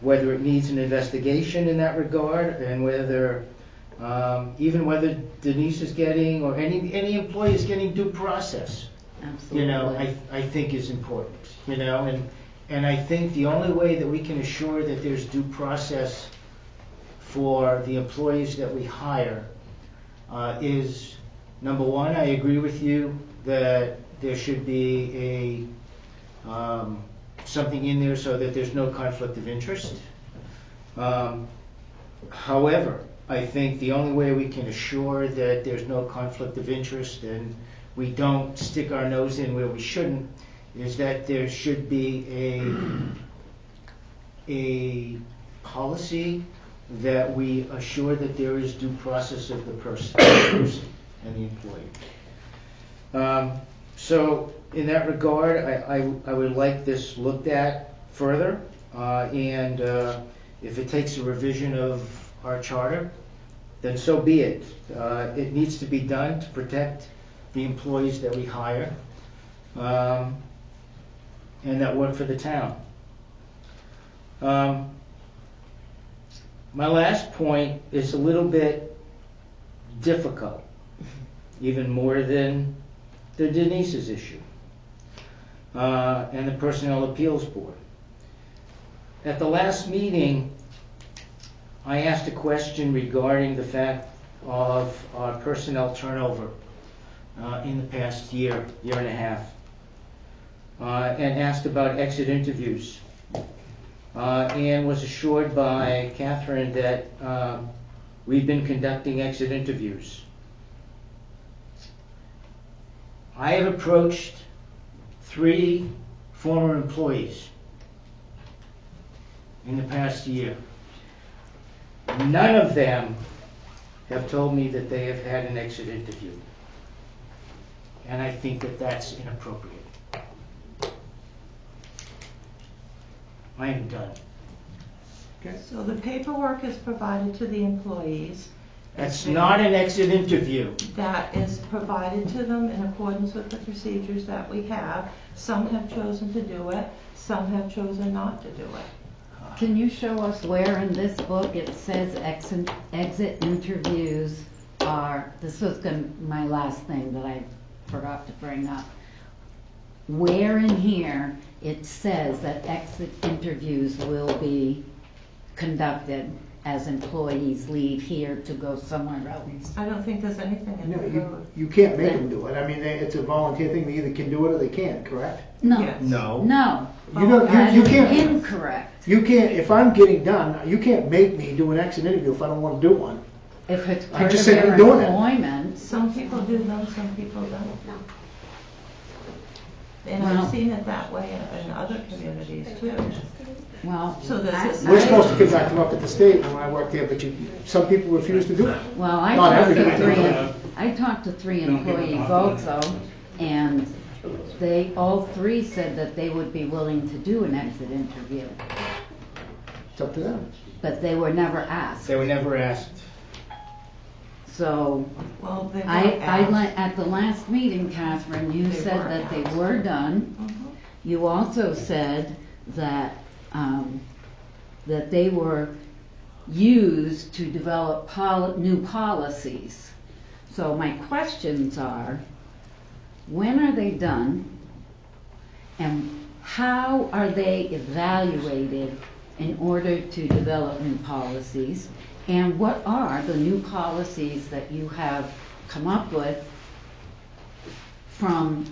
whether it needs an investigation in that regard, and whether even whether Denise is getting, or any employee is getting due process. Absolutely. You know, I think is important, you know, and I think the only way that we can assure that there's due process for the employees that we hire is, number one, I agree with you that there should be something in there so that there's no conflict of interest. However, I think the only way we can assure that there's no conflict of interest and we don't stick our nose in where we shouldn't is that there should be a policy that we assure that there is due process of the person and the employee. So in that regard, I would like this looked at further, and if it takes a revision of our charter, then so be it. It needs to be done to protect the employees that we hire and that work for the town. My last point is a little bit difficult, even more than the Denise's issue and the Personnel Appeals Board. At the last meeting, I asked a question regarding the fact of our personnel turnover in the past year and a half, and asked about exit interviews, and was assured by Catherine that we've been conducting exit interviews. I have approached 3 former employees in the past year. None of them have told me that they have had an exit interview. And I think that that's inappropriate. I am done. Okay. So the paperwork is provided to the employees. That's not an exit interview. That is provided to them in accordance with the procedures that we have. Some have chosen to do it, some have chosen not to do it. Can you show us where in this book it says exit interviews are, this was my last thing that I forgot to bring up. Where in here it says that exit interviews will be conducted as employees leave here to go somewhere else? I don't think there's anything in the code. You can't make them do it. I mean, it's a volunteer thing. They either can do it or they can't, correct? No. Yes. No. No. You can't. Incorrect. You can't, if I'm getting done, you can't make me do an exit interview if I don't want to do one. If it's I'm part just of saying their I'm doing it. employment. Some people do them, some people don't. And Well- I've seen it that way in other communities too. Well, So this is. We're supposed to conduct them up at the state when I worked there, but some people refuse to do it. well, I Not talked to everybody. I talked to 3 employee votes though, and they, all 3 said that they would be willing to do an exit interview, It's up to them. but they were never asked. They were never asked. So, Well, they were asked. at the last meeting, Catherine, you They said were that they asked. were done. Mhm. You also said that, that they were used to develop new policies. So my questions are, when are they done? And how are they evaluated in order to develop new policies? And what are the new policies that you have come up with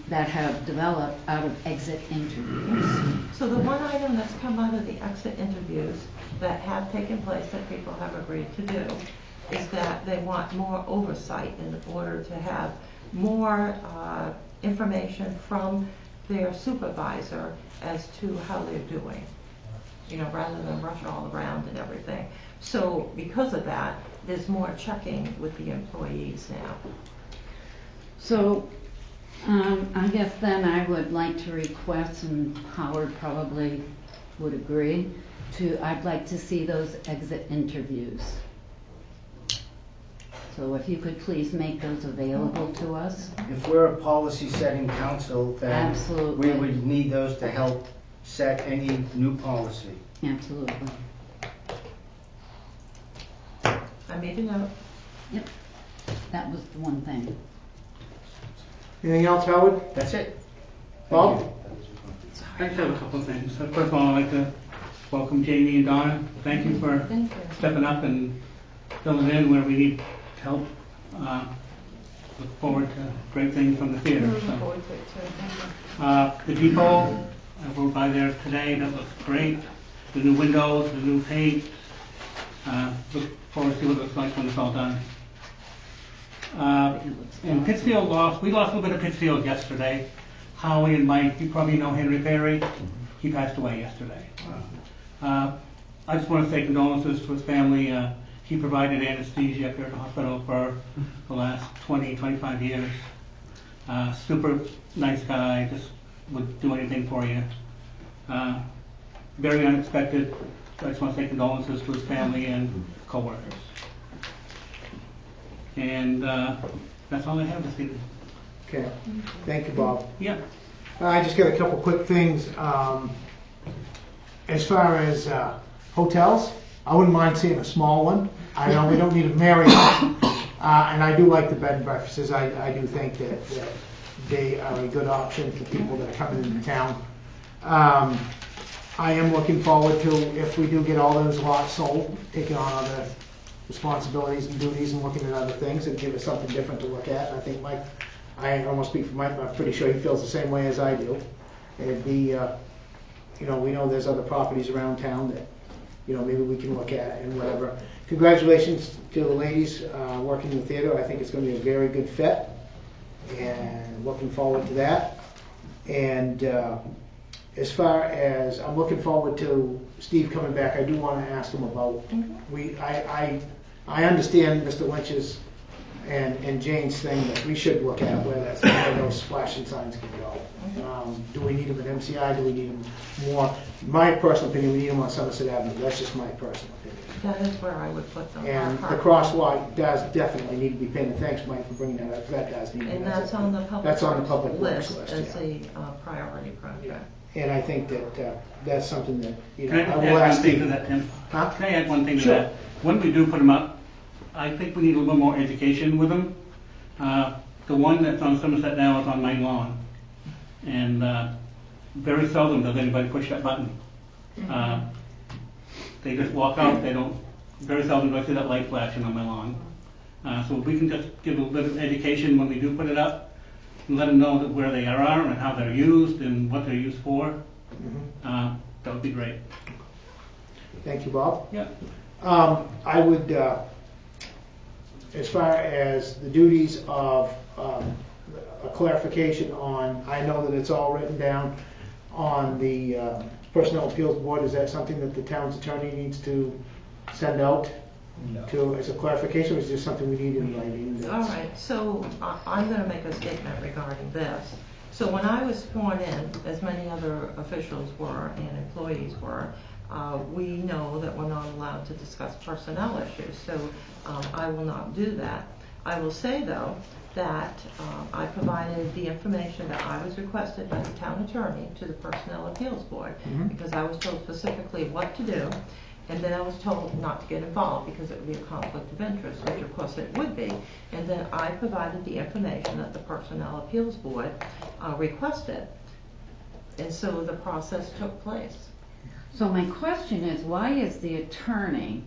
that have developed out of exit interviews? So the one item that's come out of the exit interviews that have taken place that people have agreed to do is that they want more oversight in order to have more information from their supervisor as to how they're doing, rather than rush all around and everything. So because of that, there's more checking with the employees now. So, I guess then I would like to request, and Howard probably would agree, I'd like to see those exit interviews. So if you could please make those available to us. If we're a policy-setting council, then Absolutely. we would need those to help set any new policy. Absolutely. I made a note. Yep, that was the one thing. Anything else, Howard? That's it. Bob? I just have a couple of things. So first of all, I'd like to welcome Jamie and Donna. Thank you for Thank you. stepping up and filling in where we need help. Look forward to great things from the theater. Looking So. forward to it too. Thank you. The depot, I rode by there today, that looks great. The new windows, the new paint. Look forward to see what it looks like when it's all done. And Pittsfield we lost a little bit of Pittsfield yesterday. Howie and Mike, you probably know Henry Perry. He passed away yesterday. I just want to say condolences to his family. He provided anesthesia here at the hospital for the last 20, 25 years. Super nice guy, just would do anything for you. Very unexpected. So I just want to say condolences to his family and co-workers. And that's all I have this evening. Okay, thank you, Bob. Yeah. I just got a couple quick things. As far as hotels, I wouldn't mind seeing a small one. I know we don't need a Marriott, and I do like the bed and breakfasts. I do think that they are a good option for people that are coming into town. I am looking forward to, if we do get all those lots sold, taking on other responsibilities and duties and looking at other things and give us something different to look at. I think Mike, I almost speak for Mike, but I'm pretty sure he feels the same way as I do. It'd be, we know there's other properties around town that, maybe we can look at and whatever. Congratulations to the ladies working in the theater. I think it's going to be a very good fit, and looking forward to that. And as far as, I'm looking forward to Steve coming back, I do want to ask him about, I understand Mr. Lynch's and Jane's thing that we should look at where those flashing signs can go. Do we need them at MCI? Do we need them more? My personal opinion, we need them on Somerset Avenue. That's just my personal opinion. That is where I would put them. And the crosswalk does definitely need to be painted. Thanks, Mike, for bringing that up. That does need to be. And that's on the public That's on the works public works list list, as yeah. a priority project. And I think that that's something that, Can I I just will add one ask thing Steve. to that, Tim? Huh? Can I add one thing to Sure. that? When we do put them up, I think we need a little bit more education with them. The one that's on Somerset now is on my lawn. And very seldom does anybody push that button. They just walk out, very seldom do I see that light flashing on my lawn. So if we can just give a little bit of education when we do put it up, and let them know that where they are and how they're used and what they're used for, that would be great. Thank you, Bob. Yeah. I would, as far as the duties of a clarification on, I know that it's all written down on the Personnel Appeals Board. Is that something that the town's attorney needs to send out to, as a clarification, or is this something we need in writing? All right, so I'm going to make a statement regarding this. So when I was sworn in, as many other officials were and employees were, we know that we're not allowed to discuss personnel issues, so I will not do that. I will say, though, that I provided the information that I was requested by the town attorney to the Personnel Appeals Board, because I was told specifically what to do, and then I was told not to get involved because it would be a conflict of interest, which of course it would be, and then I provided the information that the Personnel Appeals Board requested, and so the process took place. So my question is, why is the attorney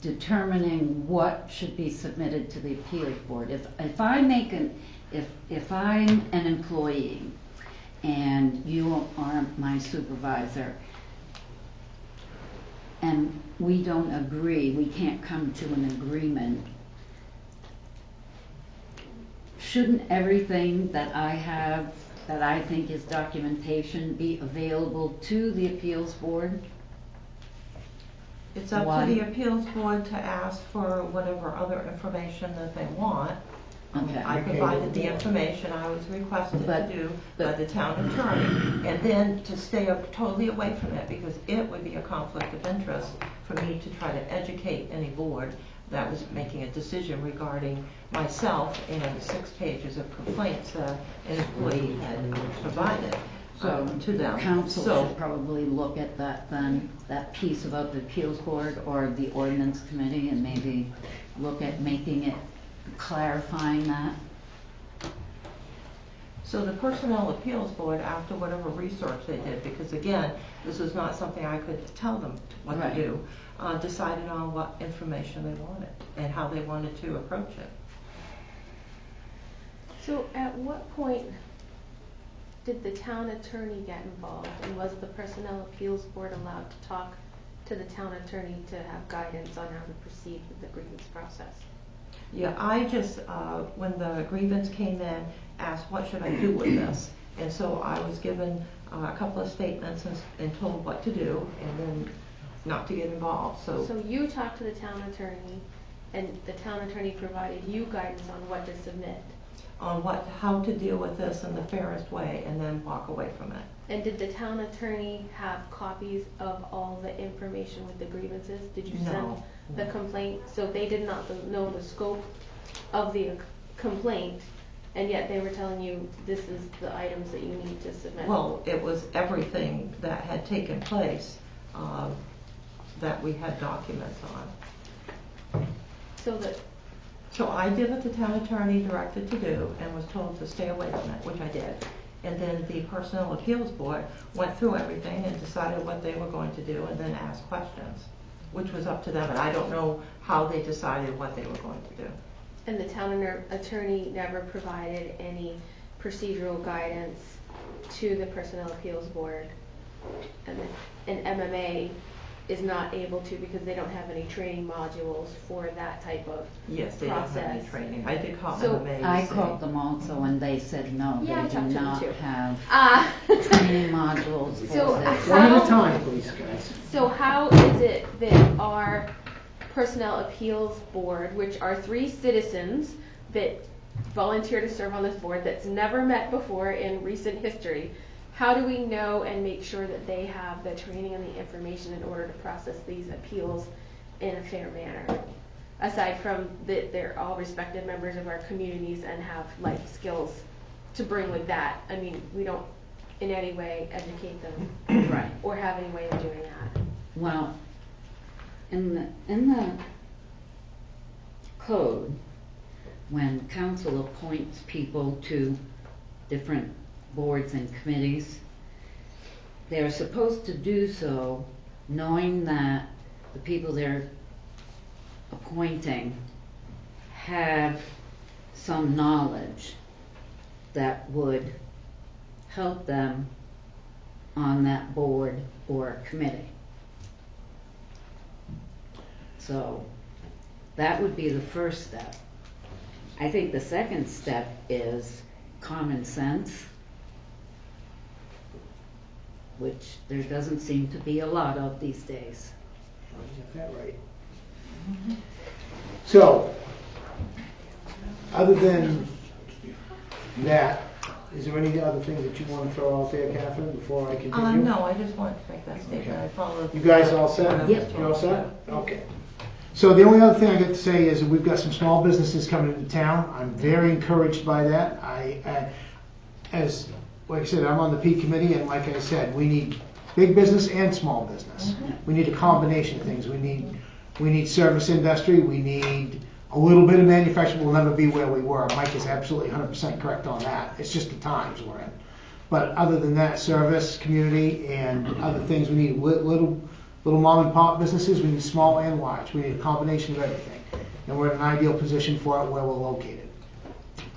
determining what should be submitted to the appeals board? If I'm an employee and you are my supervisor and we don't agree, we can't come to an agreement, shouldn't everything that I have that I think is documentation be available to the appeals board? It's up to the appeals board to ask for whatever other information that they want. Okay. I provided the information I was requested to do by the town attorney, and then to stay totally away from it, because it would be a conflict of interest for me to try to educate any board that was making a decision regarding myself and 6 pages of complaints that an employee had provided to them. Council should probably look at that then, that piece about the appeals board or the ordinance committee, and maybe look at making it, clarifying that. So the Personnel Appeals Board, after whatever research they did, because again, this was not something I could tell them what to do, decided on what information they wanted and how they wanted to approach it. So at what point did the town attorney get involved, and was the Personnel Appeals Board allowed to talk to the town attorney to have guidance on how to proceed with the grievance process? Yeah, I just, when the grievance came in, asked what should I do with this, and so I was given a couple of statements and told what to do, and then not to get involved. So you talked to the town attorney, and the town attorney provided you guidance on what to submit? On how to deal with this in the fairest way, and then walk away from it. And did the town attorney have copies of all the information with the grievances? Did you send the complaint? So they did not know the scope of the complaint, and yet they were telling you this is the items that you need to submit? Well, it was everything that had taken place that we had documents on. So I did what the town attorney directed to do and was told to stay away from it, which I did. And then the Personnel Appeals Board went through everything and decided what they were going to do, and then asked questions, which was up to them. And I don't know how they decided what they were going to do. And the town attorney never provided any procedural guidance to the Personnel Appeals Board, and MMA is not able to because they don't have any training modules for that type of Yes, they process. don't have any training. I did call MMA. I called them also, and they said no, Yeah, they do not have training modules for So this. One at a time, please, guys. So how is it that our Personnel Appeals Board, which are 3 citizens that volunteer to serve on this board that's never met before in recent history, how do we know and make sure that they have the training and the information in order to process these appeals in a fair manner? Aside from that they're all respected members of our communities and have life skills to bring with that. I mean, we don't in any way educate them Right. or have any way of doing that. Well, in the code, when council appoints people to different boards and committees, they're supposed to do so knowing that the people they're appointing have some knowledge that would help them on that board or committee. So that would be the first step. I think the second step is common sense, which there doesn't seem to be a lot of these days. Is that right? So, other than that, is there any other thing that you want to throw out there, Catherine, before I continue? No, I just wanted to make that statement. I followed. You guys all set? Yep. You all set? Okay. So the only other thing I got to say is that we've got some small businesses coming into town. I'm very encouraged by that. Like I said, I'm on the P committee, and like I said, we need big business and small business. We need a combination of things. We need service industry. We need a little bit of manufacturing. We'll never be where we were. Mike is absolutely 100% correct on that. It's just the times we're in. But other than that, service, community, and other things, we need little mom and pop businesses. We need small and large. We need a combination of everything. And we're in an ideal position for it where we're located.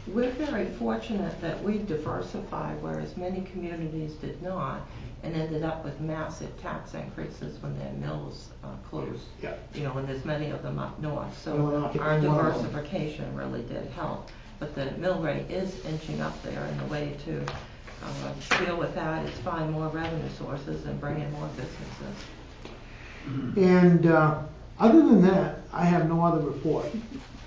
We're very fortunate that we diversified, whereas many communities did not, and ended up with massive tax increases when their mills closed. Yeah. You know, and there's many of them up north. Well, So I'll our pick one of them. diversification really did help. But the mill rate is inching up there, and the way to deal with that is find more revenue sources and bring in more businesses. And other than that, I have no other report.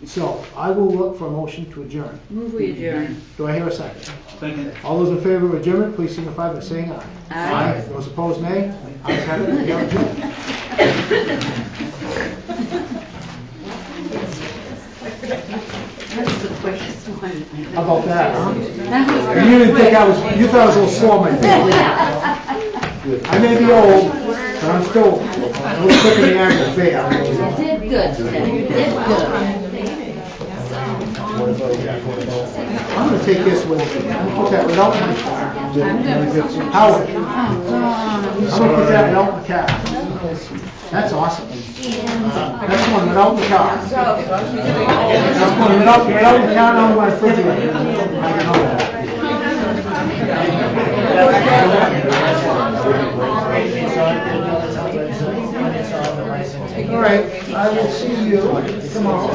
So I will look for a motion to adjourn. Move we adjourn. Do I hear a second? Second. All those in favor of adjournment, please signify by saying aye. Aye. Those opposed, nay. Ayes have it, we are adjourned. That's the quickest one. How about that, huh? That was You didn't think you thought I was a little slow, my thing. I may be old, but I'm still a little quick in the act of fair. You did good, Ted. You did good. I'm gonna take this with me. Put that without my Howard. I'm gonna put that without my car. That's awesome. That's one without the car. That's one without the car on my refrigerator. I know that. All right, I will see you tomorrow.